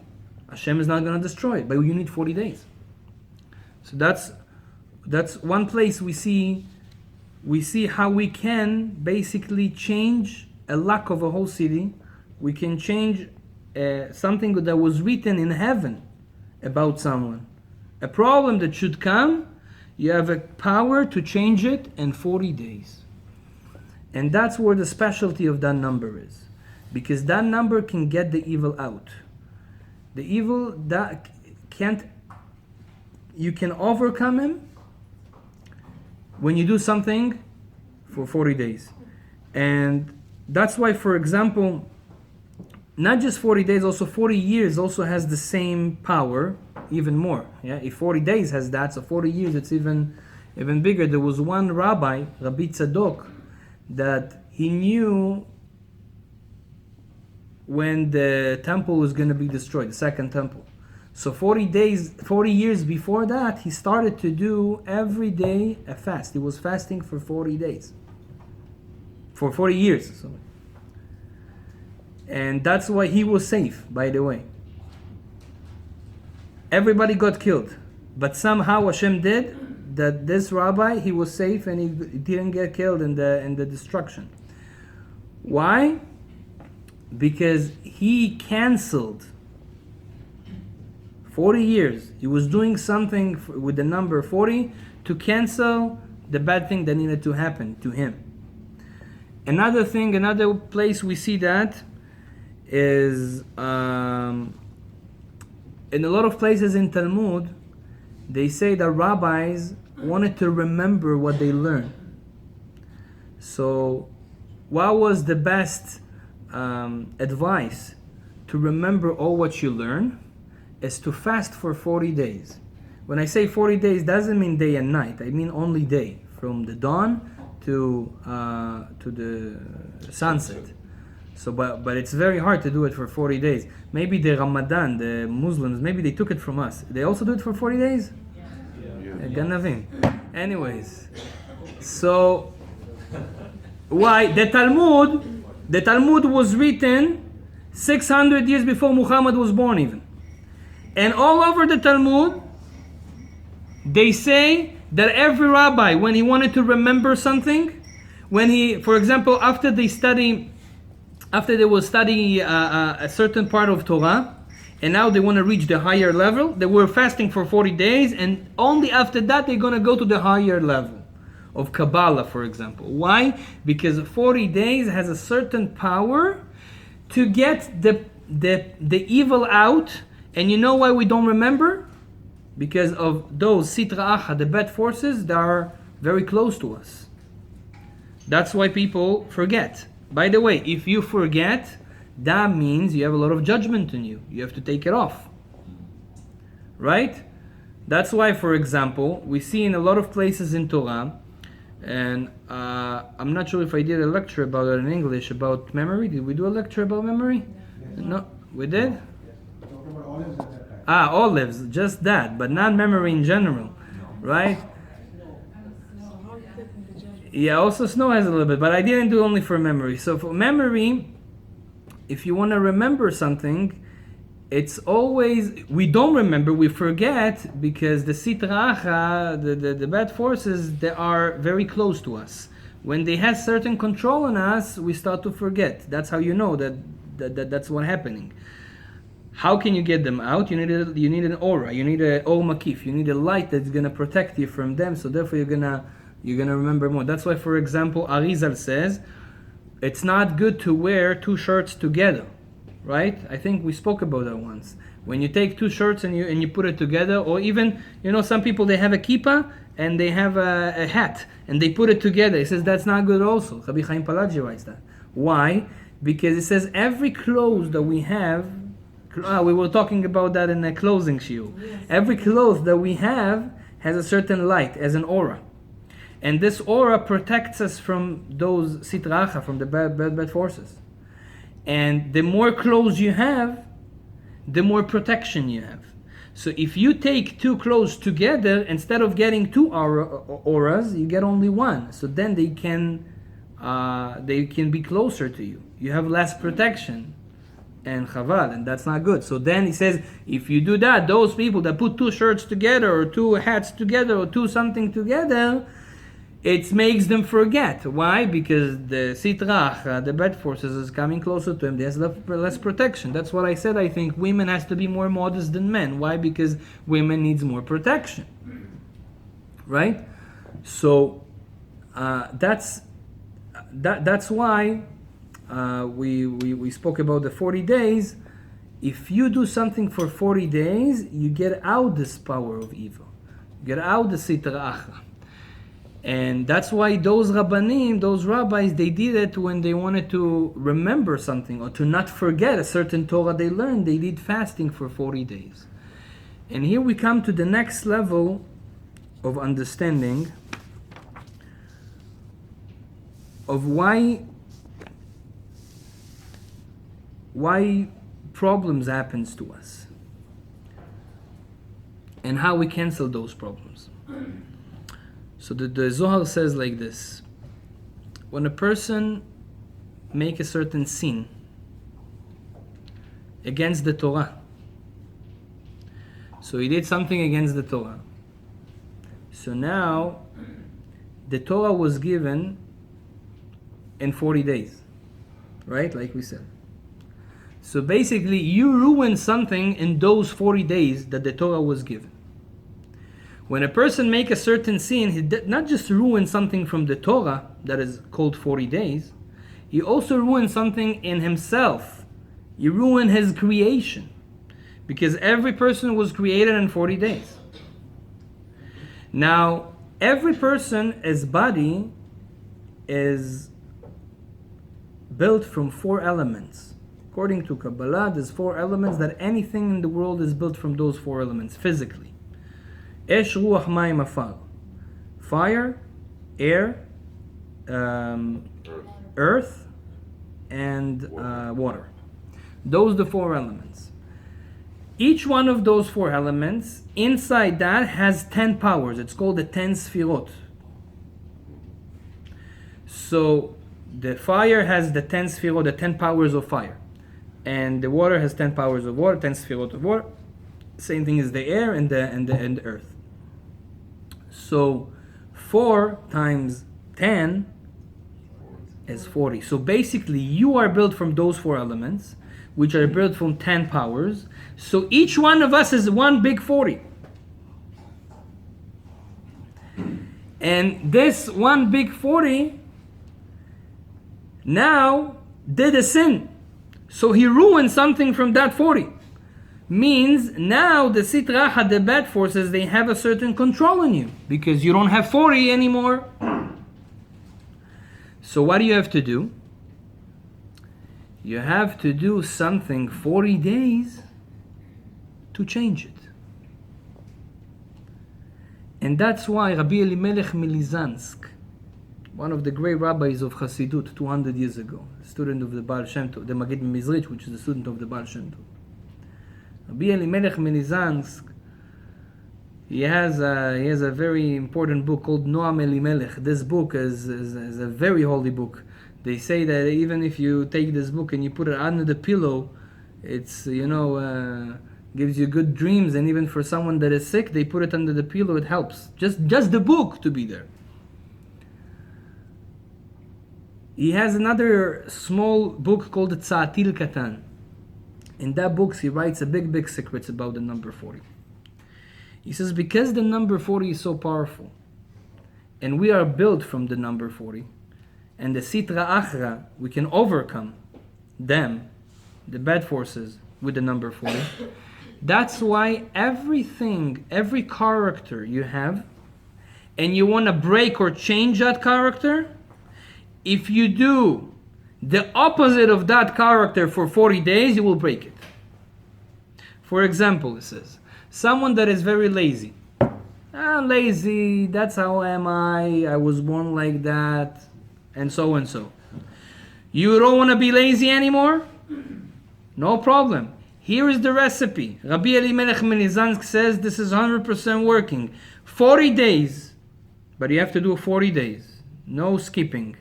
A: Hashem is not going to destroy it, but you need 40 days. So that's one place we see how we can basically change a lack of a whole city. We can change something that was written in heaven about someone. A problem that should come, you have a power to change it in 40 days. And that's where the specialty of that number is. Because that number can get the evil out. The evil that can't, you can overcome him when you do something for 40 days. And that's why, for example, not just 40 days, also 40 years also has the same power, even more. Yeah, if 40 days has that, so 40 years it's even bigger. There was one rabbi, Rabbi Tzadok, that he knew when the temple was going to be destroyed, the second temple. So 40 years before that, he started to do every day a fast. He was fasting for 40 days. For 40 years. Sorry. And that's why he was safe, by the way. Everybody got killed. But somehow Hashem did that this rabbi, he was safe and he didn't get killed in the destruction. Why? Because he canceled 40 years. He was doing something with the number 40 to cancel the bad thing that needed to happen to him. Another thing, another place we see that is in a lot of places in Talmud, they say that rabbis wanted to remember what they learned. So, what was the best advice to remember all what you learn? Is to fast for 40 days. When I say 40 days, doesn't mean day and night. I mean only day, from the dawn to the sunset. So, but it's very hard to do it for 40 days. Maybe the Ramadan, the Muslims, maybe they took it from us. They also do it for 40 days? Yeah. Anyways, so why the Talmud was written 600 years before Muhammad was born even. And all over the Talmud, they say that every rabbi, when he wanted to remember something, when he, for example, after they will study a certain part of Torah, and now they want to reach the higher level, they were fasting for 40 days, and only after that they're going to go to the higher level of Kabalah, for example. Why? Because 40 days has a certain power to get the evil out. And you know why we don't remember? Because of those sitra acha, the bad forces that are very close to us. That's why people forget. By the way, if you forget, that means you have a lot of judgment in you. You have to take it off. Right? That's why, for example, we see in a lot of places in Torah, and I'm not sure if I did a lecture about it in English, about memory. Did we do a lecture about memory? No, we did? Olives, just that, but not memory in general, right? Yeah, also snow has a little bit, but I didn't do only for memory. So for memory, if you want to remember something, it's always, we don't remember, we forget, because the sitra acha, the bad forces, they are very close to us. When they have certain control on us, we start to forget. That's how you know that's what's happening. How can you get them out? You need an aura. You need a or makif. You need a light that's gonna protect you from them. So therefore, you're gonna remember more. That's why, for example, Arizal says it's not good to wear two shirts together, right? I think we spoke about that once. When you take two shirts and you put it together, or even some people, they have a kippah and they have a hat and they put it together. He says that's not good. Also, Rabbi Chaim Palaji writes that. Why? Because it says every clothes that we have. We were talking about that in the closing shiur. Yes. Every cloth that we have has a certain light, as an aura. And this aura protects us from those sitra acha, from the bad forces. And the more clothes you have, the more protection you have. So if you take two clothes together, instead of getting two auras, you get only one. So then they can be closer to you. You have less protection. And chaval, and that's not good. So then he says, if you do that, those people that put two shirts together, or two hats together, or two something together, it makes them forget. Why? Because the sitra, the bad forces, is coming closer to him. There's less protection. That's what I said. I think women has to be more modest than men. Why? Because women needs more protection. right? So that's why we spoke about the 40 days. If you do something for 40 days, you get out this power of evil. You get out the sitra achra. And that's why those rabbanim, those rabbis, they did it when they wanted to remember something or to not forget a certain Torah they learned. They did fasting for 40 days. And here we come to the next level of understanding of why problems happens to us and how we cancel those problems. So the Zohar says like this: when a person make a certain sin against the Torah, so he did something against the Torah, so now the Torah was given in 40 days, right? Like we said. So basically you ruin something in those 40 days that the Torah was given. When a person make a certain sin, he did not just ruin something from the Torah that is called 40 days, he also ruined something in himself. He ruined his creation. Because every person was created in 40 days. Now, every person's body is built from 4 elements. According to Kabalah, there's 4 elements that anything in the world is built from those 4 elements physically. Esh, ruach, mayim, afar. Fire, air, earth, and water. Those are the 4 elements. Each one of those 4 elements, inside that has 10 powers. It's called the 10 sfirot. So the fire has the 10 sfirot, the 10 powers of fire. And the water has 10 powers of water, 10 sfirot of water. Same thing as the air and the earth. So 4 times 10 is 40. So basically you are built from those 4 elements, which are built from 10 powers. So each one of us is one big 40. And this one big 40 now did a sin. So he ruined something from that 40. Means now the sitra achra, the bad forces, they have a certain control on you. Because you don't have 40 anymore. So what do you have to do? You have to do something 40 days to change it. And that's why Rabbi Elimelech Milizansk, one of the great rabbis of Chassidut 200 years ago, student of the Baal Shem Tov, the Magid Mizrich, which is the student of the Baal Shem Tov. Rabbi Elimelech Milizansk, he has a very important book called Noam Elimelech. This book is a very holy book. They say that even if you take this book and you put it under the pillow, it's, gives you good dreams. And even for someone that is sick, they put it under the pillow, it helps. Just the book to be there. He has another small book called Tza'atil Katan. In that book, he writes a big secrets about the number 40. He says, because the number 40 is so powerful, and we are built from the number 40, and the sitra achra, we can overcome them, the bad forces, with the number 40. That's why everything, every character you have, and you want to break or change that character, if you do the opposite of that character for 40 days, you will break it. For example, it says, someone that is very lazy. Lazy, that's how am I was born like that, and so and so. You don't want to be lazy anymore? No problem. Here is the recipe. Rabbi Elimelech Milizansk says this is 100% working. 40 days, but you have to do 40 days. No skipping.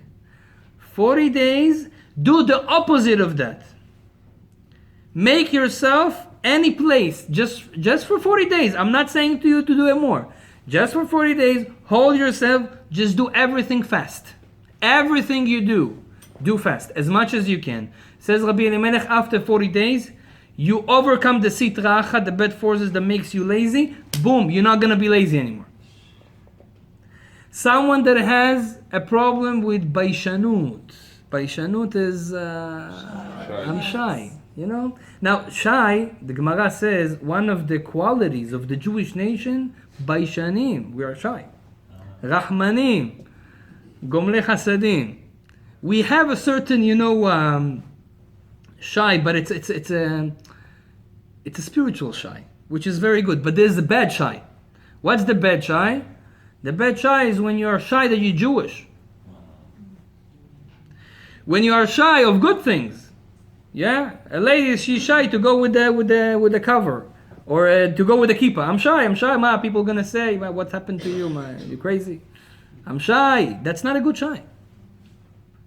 A: 40 days, do the opposite of that. Make yourself any place, just for 40 days. I'm not saying to you to do it more. Just for 40 days, hold yourself, just do everything fast. Everything you do fast, as much as you can. Says Rabbi Elimelech, after 40 days, you overcome the sitra achra, the bad forces that makes you lazy. Boom, you're not going to be lazy anymore. Someone that has a problem with baishanut. Baishanut is, I'm shy, you know? Now, shy, the Gemara says, one of the qualities of the Jewish nation, baishanim, we are shy. Rahmanim, gomle chasadim. We have a certain, shy, but it's a spiritual shy, which is very good. But there's a bad shy. What's the bad shy? The bad shy is when you are shy that you're Jewish. When you are shy of good things, yeah, a lady, she's shy to go with the cover, or to go with the kippah. I'm shy. Ma, people gonna say, ma, what happened to you? Ma, you crazy? I'm shy. That's not a good shy.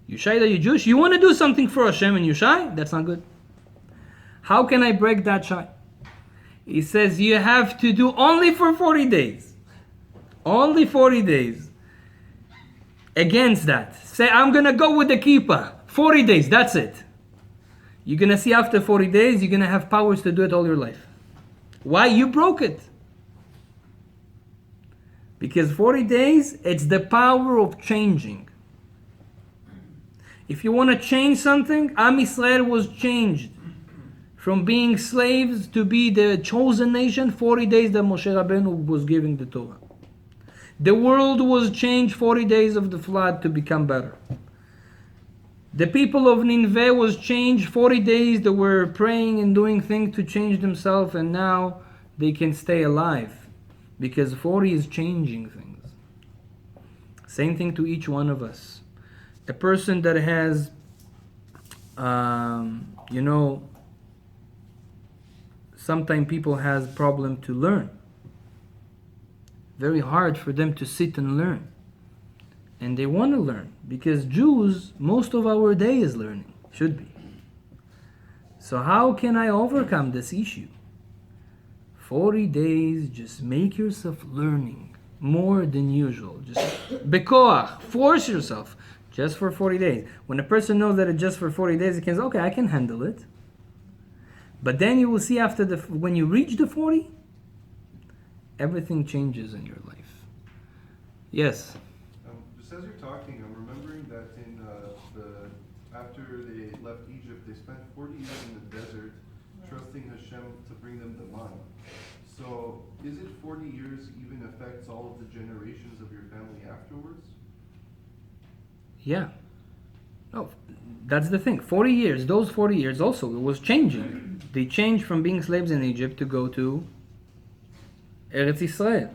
A: You shy that you're Jewish. You want to do something for Hashem and you're shy. That's not good. How can I break that shy? He says you have to do only for 40 days. Only 40 days. Against that. Say, I'm going to go with the kippah. 40 days, that's it. You're going to see after 40 days, you're going to have powers to do it all your life. Why? You broke it. Because 40 days, it's the power of changing. If you want to change something, Am Yisrael was changed. From being slaves to be the chosen nation, 40 days that Moshe Rabbeinu was giving the Torah. The world was changed 40 days of the flood to become better. The people of Nineveh was changed 40 days. They were praying and doing things to change themselves, and now they can stay alive. Because 40 is changing things. Same thing to each one of us. A person that has, sometimes people has problem to learn. Very hard for them to sit and learn. And they want to learn. Because Jews, most of our day is learning. Should be. So how can I overcome this issue? 40 days, just make yourself learning more than usual. Just bekoach, force yourself. Just for 40 days. When a person knows that it's just for 40 days, he can say, okay, I can handle it. But then you will see when you reach the 40, everything changes in your life. Yes?
D: Just as you're talking, I'm remembering that after they left Egypt, they spent 40 years in the desert, trusting Hashem to bring them the manna. So, is it 40 years even affects all of the generations of your family afterwards?
A: Yeah. No, that's the thing. 40 years, those 40 years also, it was changing. They changed from being slaves in Egypt to go to Eretz Yisrael.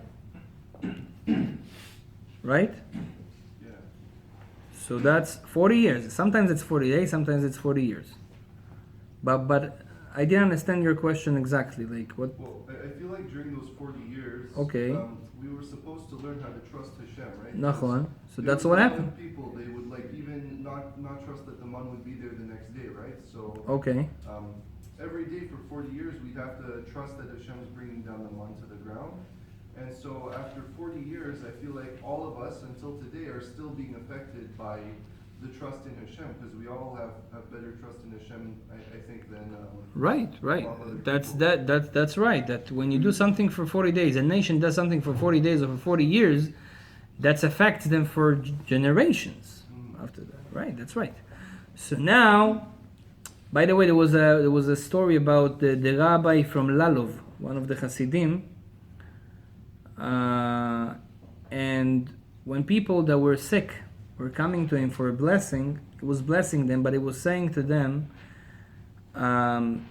A: Right?
D: Yeah.
A: So that's 40 years. Sometimes it's 40 days, sometimes it's 40 years. But I didn't understand your question exactly. Like what?
D: Well, I feel like during those 40 years,
A: Okay.
D: We were supposed to learn how to trust Hashem, right?
A: Nachon. So
D: There
A: that's
D: was
A: what
D: a lot
A: happened.
D: of people, they would even not trust that the man would be there the next day, right? So
A: Okay.
D: every day for 40 years, we'd have to trust that Hashem is bringing down the man to the ground. And so after 40 years, I feel like all of us until today are still being affected by the trust in Hashem, because we all have better trust in Hashem, I think, than
A: Right.
D: a lot of other
A: That's
D: people.
A: that's right. That when you do something for 40 days, a nation does something for 40 days or for 40 years, that affects them for generations after that. Right? That's right. So now, by the way, there was a story about the rabbi from Lalov, one of the Hasidim, and when people that were sick were coming to him for a blessing, he was blessing them, but he was saying to them,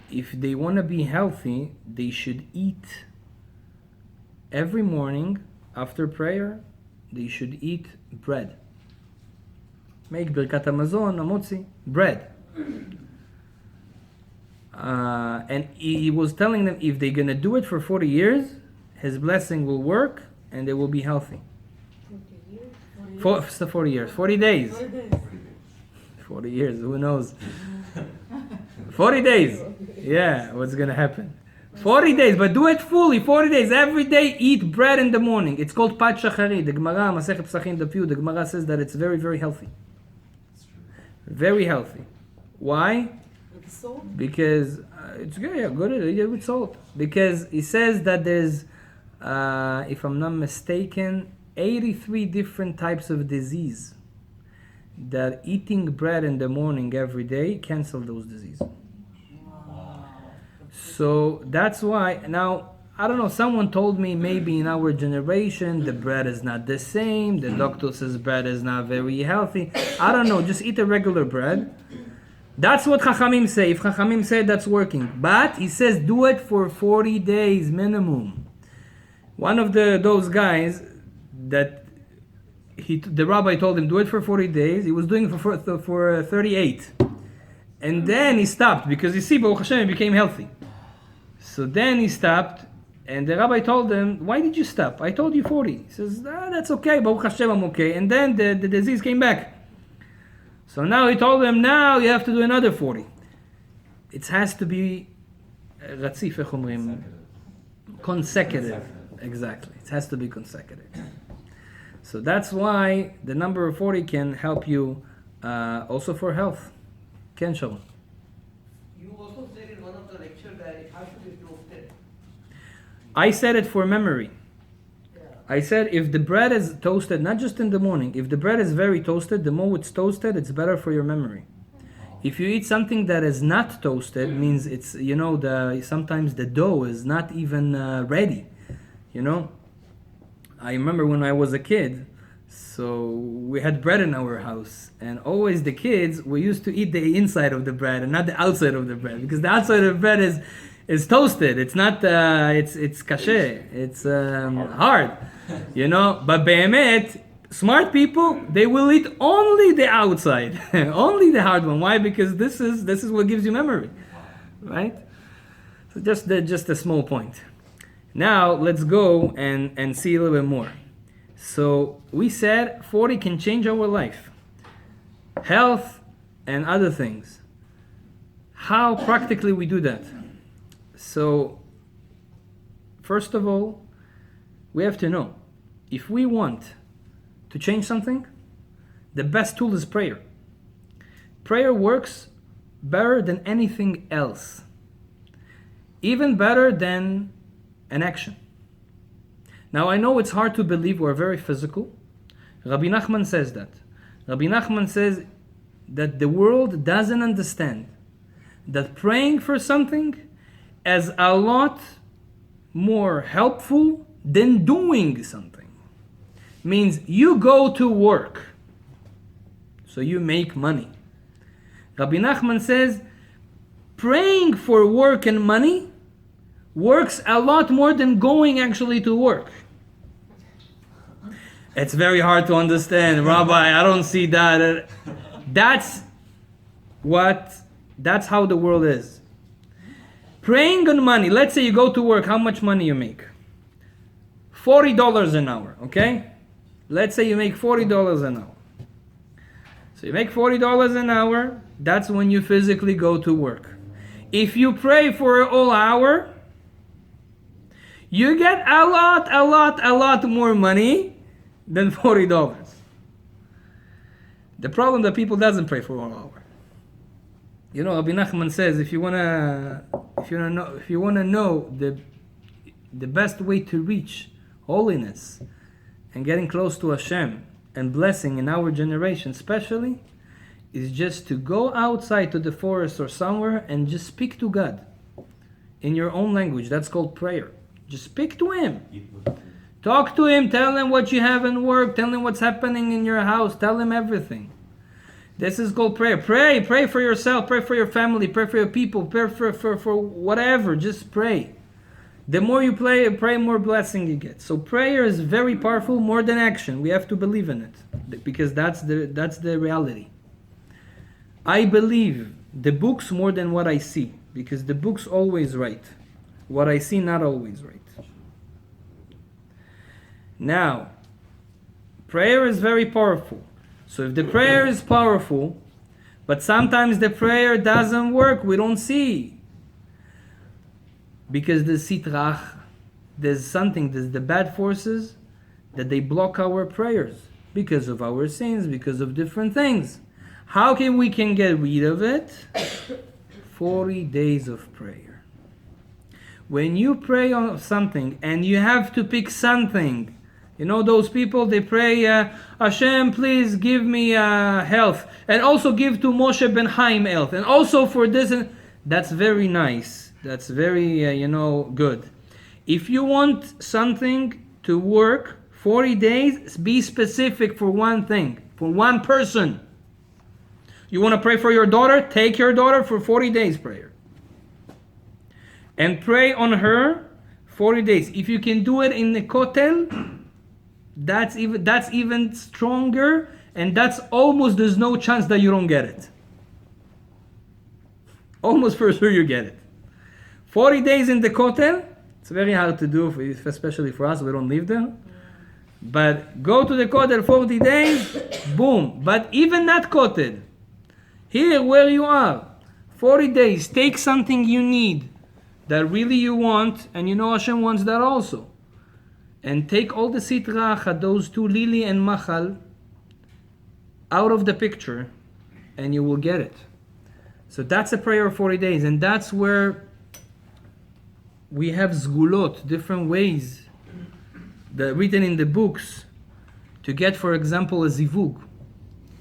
A: if they want to be healthy, they should eat every morning after prayer. They should eat bread. Make birkat hamazon, amotzi, bread. And he was telling them if they're gonna do it for 40 years, his blessing will work and they will be healthy. 40 years, 40 days. 40 years, who knows? 40 days. Yeah, what's gonna happen? 40 days, but do it fully. 40 days, every day eat bread in the morning. It's called Pat Shachari. The Gemara, Masechet Pesachim, the Gemara says that it's very, very healthy. Very healthy. Why?
E: With salt?
A: Because it's good, yeah, good with salt. Because he says that there's, if I'm not mistaken, 83 different types of disease that eating bread in the morning every day cancel those diseases. So that's why now, I don't know, someone told me maybe in our generation the bread is not the same, the doctor says bread is not very healthy. I don't know, just eat a regular bread. That's what Chachamim say. If Chachamim say that's working. But he says do it for 40 days minimum. One of those guys that the rabbi told him do it for 40 days, he was doing it for 38. And then he stopped because you see, Baruch Hashem, he became healthy. So then he stopped, and the rabbi told him, why did you stop? I told you 40. He says, that's okay, Baruch Hashem, I'm okay. And then the disease came back. So now he told him, now you have to do another 40. It has to be consecutive. Exactly. It has to be consecutive. So that's why the number of 40 can help you also for health. Ken Shalom.
E: You also said in one of the lectures that it has to be toasted.
A: I said it for memory.
E: Yeah.
A: I said if the bread is toasted, not just in the morning, if the bread is very toasted, the more it's toasted, it's better for your memory. If you eat something that is not toasted, means it's, sometimes the dough is not even ready. I remember when I was a kid, so we had bread in our house, and always the kids, we used to eat the inside of the bread and not the outside of the bread, because the outside of the bread is toasted. It's not, it's kasher, it's hard, But be'emet, smart people, they will eat only the outside, only the hard one. Why? Because this is what gives you memory, right? So just a small point. Now let's go and see a little bit more. So we said 40 can change our life, health and other things. How practically we do that? So first of all, we have to know, if we want to change something, the best tool is prayer. Prayer works better than anything else, even better than an action. Now I know it's hard to believe, we're very physical. Rabbi Nachman says that. Rabbi Nachman says that the world doesn't understand that praying for something is a lot more helpful than doing something. Means you go to work, so you make money. Rabbi Nachman says praying for work and money works a lot more than going actually to work. It's very hard to understand, Rabbi, I don't see that. That's how the world is. Praying on money, let's say you go to work, how much money you make? $40 an hour, okay? Let's say you make $40 an hour. So you make $40 an hour, that's when you physically go to work. If you pray for a whole hour, you get a lot more money than $40. The problem that people doesn't pray for 1 hour. Rabbi Nachman says if you wanna know the best way to reach holiness and getting close to Hashem and blessing in our generation especially, is just to go outside to the forest or somewhere and just speak to God in your own language. That's called prayer. Just speak to Him. Talk to Him, tell Him what you have in work, tell Him what's happening in your house, tell Him everything. This is called prayer. Pray for yourself, pray for your family, pray for your people, pray for whatever, just pray. The more you pray, more blessing you get. So prayer is very powerful, more than action. We have to believe in it, because that's the reality. I believe the books more than what I see, because the books always right. What I see, not always right. Now, prayer is very powerful. So if the prayer is powerful, but sometimes the prayer doesn't work, we don't see. Because there's sitrach, there's the bad forces that they block our prayers because of our sins, because of different things. How can we get rid of it? 40 days of prayer. When you pray on something and you have to pick something, You know those people, they pray, Hashem, please give me health. And also give to Moshe ben Chaim health. And also for this. And that's very nice. That's very, good. If you want something to work 40 days, be specific for one thing, for one person. You want to pray for your daughter? Take your daughter for 40 days prayer. And pray on her 40 days. If you can do it in the kotel, that's even stronger, and that's almost, there's no chance that you don't get it. Almost for sure you get it. 40 days in the kotel, it's very hard to do, especially for us, we don't live there. But go to the kotel 40 days, boom. But even not kotel, here where you are, 40 days, take something you need, that really you want, and Hashem wants that also. And take all the sitracha, those two, lili and machal, out of the picture, and you will get it. So that's a prayer of 40 days, and that's where we have zgulot, different ways that written in the books to get, for example, a zivug,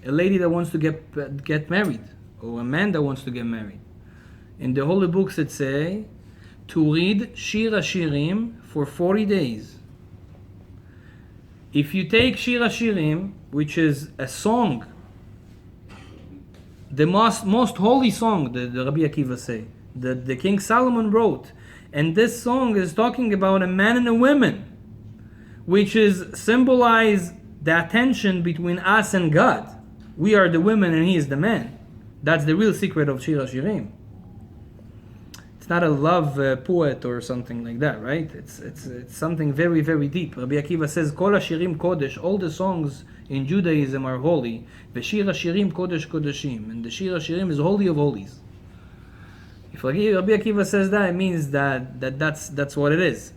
A: a lady that wants to get married, or a man that wants to get married. In the holy books it say to read Shir HaShirim for 40 days. If you take Shir HaShirim, which is a song, the most holy song, the Rabbi Akiva say, that the King Solomon wrote, and this song is talking about a man and a woman, which is symbolize the attention between us and God. We are the women and he is the man. That's the real secret of Shir HaShirim. It's not a love poet or something like that, right? It's something very, very deep. Rabbi Akiva says, Kol HaShirim Kodesh, all the songs in Judaism are holy. V'Shir HaShirim Kodesh Kodeshim. And the Shir HaShirim is holy of holies. If Rabbi Akiva says that, it means that's what it is.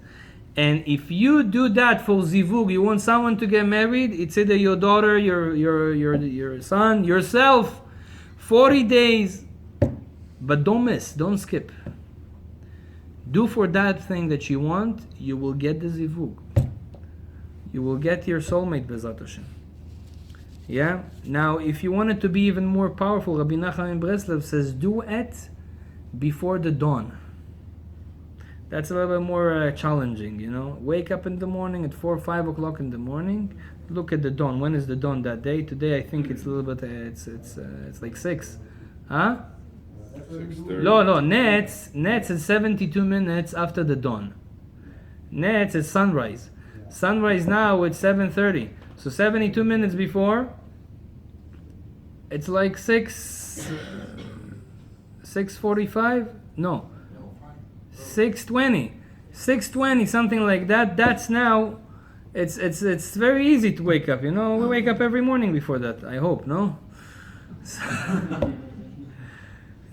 A: And if you do that for zivug, you want someone to get married, it's either your daughter, your son, yourself, 40 days, but don't miss, don't skip. Do for that thing that you want, you will get the zivug. You will get your soulmate, Bezat Hashem. Yeah? Now, if you want it to be even more powerful, Rabbi Nachman in Breslev says, do it before the dawn. That's a little bit more challenging, Wake up in the morning at 4 or 5 o'clock in the morning. Look at the dawn. When is the dawn that day? Today, I think it's a little bit. It's like 6, huh?
F: 6:30.
A: No. Nets is 72 minutes after the dawn. Nets is sunrise. Sunrise now it's 7:30. So 72 minutes before. It's like 6:45. No. 6:20, something like that. That's now. It's very easy to wake up. We wake up every morning before that. I hope, no.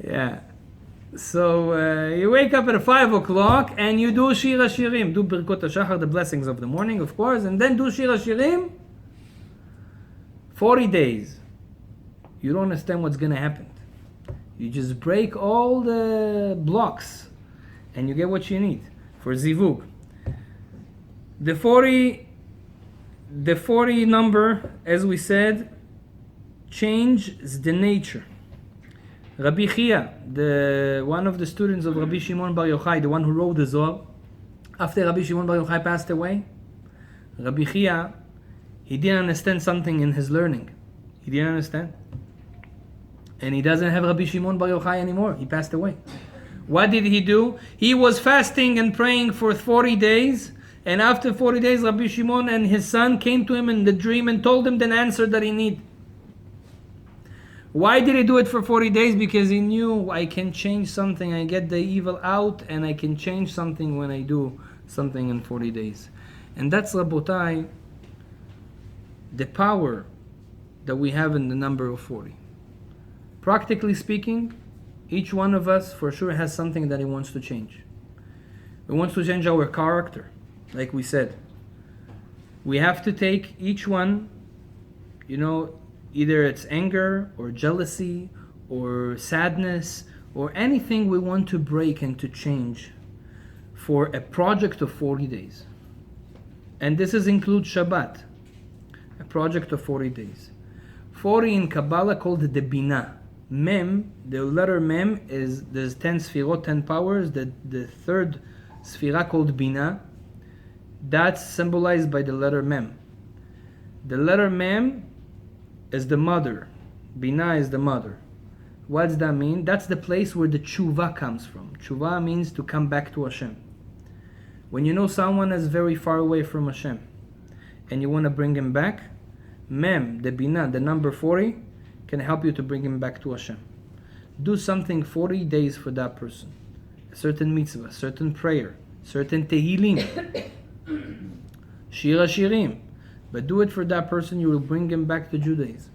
A: Yeah. So you wake up at 5 o'clock and you do Shir HaShirim, do Birkot HaShachar, the blessings of the morning, of course, and then do Shir HaShirim. 40 days. You don't understand what's going to happen. You just break all the blocks. And you get what you need for zivug. The 40 number, as we said, changes the nature. Rabbi Chia, one of the students of Rabbi Shimon Bar Yochai, the one who wrote the Zohar, after Rabbi Shimon Bar Yochai passed away, Rabbi Chia, he didn't understand something in his learning. He didn't understand. And he doesn't have Rabbi Shimon Bar Yochai anymore. He passed away. What did he do? He was fasting and praying for 40 days. And after 40 days, Rabbi Shimon and his son came to him in the dream and told him the answer that he needed. Why did he do it for 40 days? Because he knew, I can change something. I get the evil out and I can change something when I do something in 40 days. And that's, Rabotai, the power that we have in the number of 40. Practically speaking, each one of us for sure has something that he wants to change. He wants to change our character, like we said. We have to take each one, either it's anger or jealousy or sadness or anything we want to break and to change for a project of 40 days. And this includes Shabbat, a project of 40 days. 40 in Kabbalah called the Binah. Mem, the letter Mem is, there's 10 Sfirot, 10 powers. The third Sfira called Binah, that's symbolized by the letter Mem. The letter Mem is the mother. Binah is the mother. What does that mean? That's the place where the tshuva comes from. Tshuva means to come back to Hashem. When you know someone is very far away from Hashem and you want to bring him back, Mem, the Binah, the number 40, can help you to bring him back to Hashem. Do something 40 days for that person. A certain mitzvah, a certain prayer, certain tehillim, shir hashirim. But do it for that person, you will bring him back to Judaism.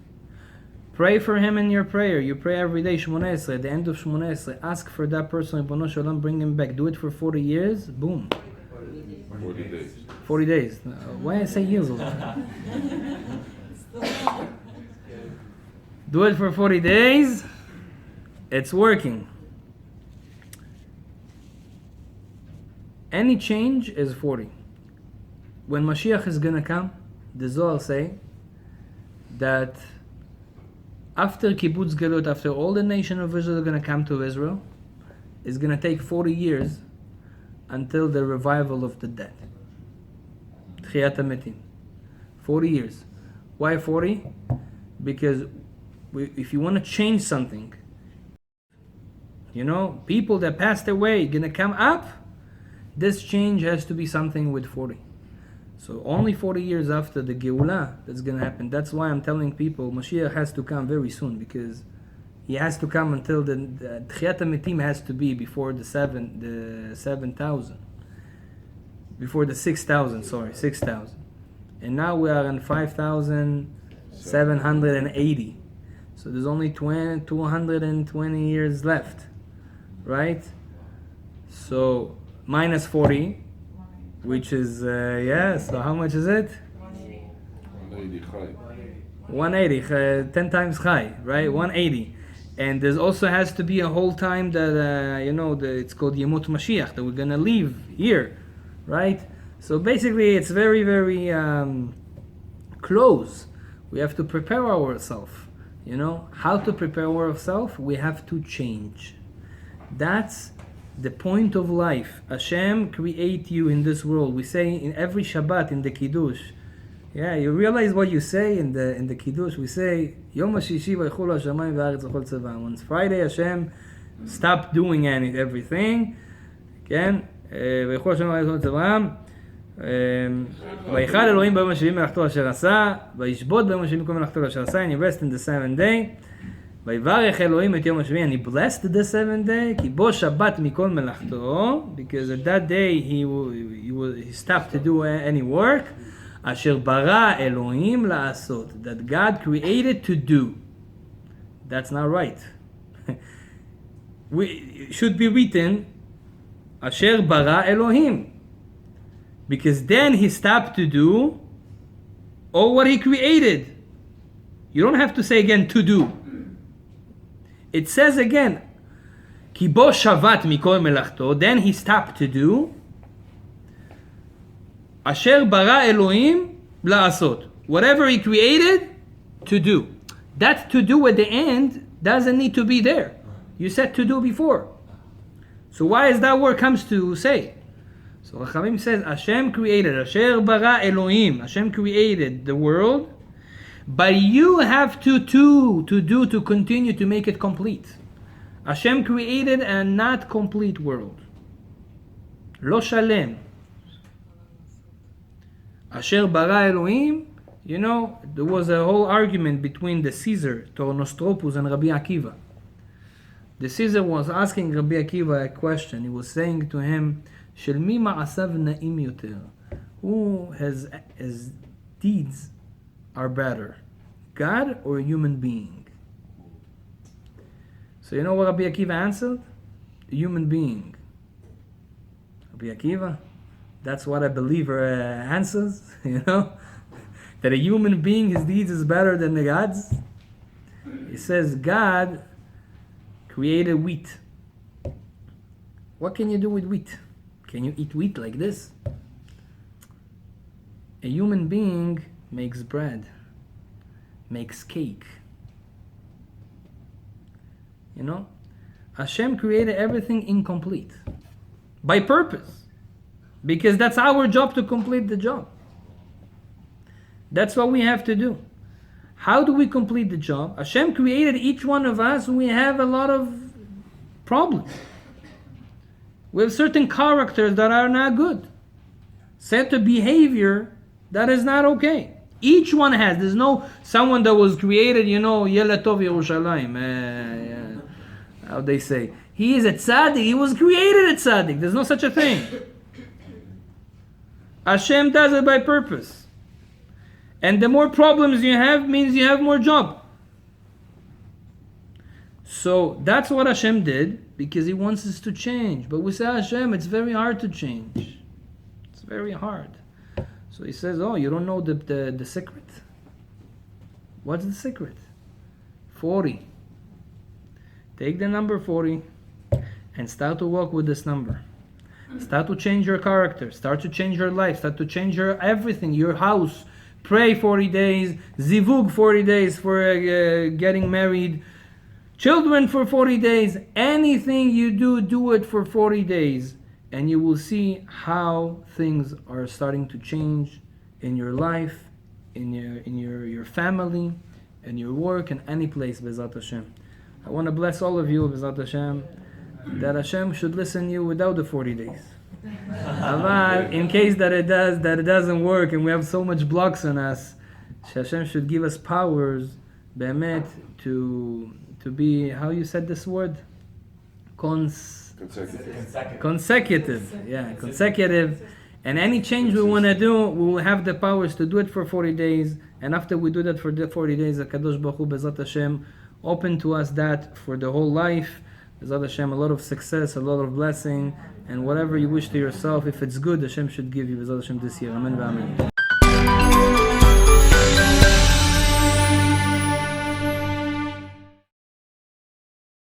A: Pray for him in your prayer. You pray every day, Shmoneh Esrei, at the end of Shmoneh Esrei. Ask for that person, Ribono Shel Olam, bring him back. Do it for 40 years, boom.
F: 40 days.
A: 40 days. Why I say years? Do it for 40 days. It's working. Any change is 40. When Mashiach is gonna come, the Zohar say that after Kibbutz Galut, after all the nation of Israel are gonna come to Israel, it's gonna take 40 years until the revival of the dead. Tchiyat HaMetim. 40 years. Why 40? Because if you want to change something, people that passed away gonna come up, this change has to be something with 40. So only 40 years after the Geulah that's gonna happen. That's why I'm telling people Mashiach has to come very soon, because he has to come until the Tchiyat HaMetim has to be before the 7,000. Before the 6,000, 6,000. And now we are in 5,780. So there's only 220 years left, right? So minus 40, which is, so how much is it?
F: 180 high.
A: 180, 10 times high, right? 180. And there's also has to be a whole time that, it's called Yemot Mashiach, that we're going to leave here, right? So basically it's very, very close. We have to prepare ourselves. How to prepare ourselves? We have to change. That's the point of life. Hashem create you in this world. We say in every Shabbat in the Kiddush. Yeah, you realize what you say in the Kiddush. We say Yom HaShishi v'yichulu hashamayim v'haaretz v'chol tzeva'am. On Friday, Hashem stopped doing everything. Again, v'yichulu hashamayim v'chol tzeva'am. ויכל אלוהים ביום השביעי מלאכתו אשר עשה, וישבות ביום השביעי מכל מלאכתו אשר עשה, and he rested in the seventh day. ויברך אלוהים את יום השביעי, and he blessed the seventh day, כי בו שבת מכל מלאכתו, because at that day he stopped to do any work, אשר ברא אלוהים לעשות, that God created to do. That's not right. It should be written, אשר ברא אלוהים. Because then he stopped to do all what he created. You don't have to say again to do. It says again, כי בו שבת מכל מלאכתו, then he stopped to do, אשר ברא אלוהים לעשות. Whatever he created, to do. That to do at the end doesn't need to be there. You said to do before. So why is that word comes to say? So Rachamim says, Hashem created, Asher bara Elohim, Hashem created the world, but you have to continue to make it complete. Hashem created a not complete world. Lo shalem. Asher bara Elohim, there was a whole argument between the Caesar, Tornostropus, and Rabbi Akiva. The Caesar was asking Rabbi Akiva a question. He was saying to him, של מי מעשיו נעים יותר? Who his deeds are better? God or a human being? So you know what Rabbi Akiva answered? A human being. Rabbi Akiva? That's what a believer answers, That a human being, his deeds is better than the God's? He says God created wheat. What can you do with wheat? Can you eat wheat like this? A human being makes bread, makes cake. You know? Hashem created everything incomplete. By purpose. Because that's our job to complete the job. That's what we have to do. How do we complete the job? Hashem created each one of us. We have a lot of problems. We have certain characters that are not good. Certain behavior that is not okay. Each one has. There's no someone that was created, Yela Tov Yerushalayim. How they say. He is a tzaddik. He was created a tzaddik. There's no such a thing. Hashem does it by purpose. And the more problems you have means you have more job. So that's what Hashem did because He wants us to change. But we say, Hashem, it's very hard to change. It's very hard. So He says, oh, you don't know the secret? What's the secret? 40. Take the number 40 and start to walk with this number. Start to change your character. Start to change your life. Start to change your everything, your house. Pray 40 days. Zivug 40 days for getting married. Children for 40 days. Anything you do, do it for 40 days. And you will see how things are starting to change in your life, in your family, in your work, in any place, B'ezrat Hashem. I want to bless all of you, B'ezrat Hashem, that Hashem should listen to you without the 40 days. But in case that it doesn't work and we have so much blocks on us, Hashem should give us powers, be'emet, to be, how you said this word? Consecutive. Yeah, consecutive. And any change we want to do, we will have the powers to do it for 40 days. And after we do that for the 40 days, HaKadosh Baruch Hu, B'ezrat Hashem, open to us that for the whole life. B'ezrat Hashem, a lot of success, a lot of blessing, and whatever you wish to yourself, if it's good, Hashem should give you, B'ezrat Hashem, this year. Amen.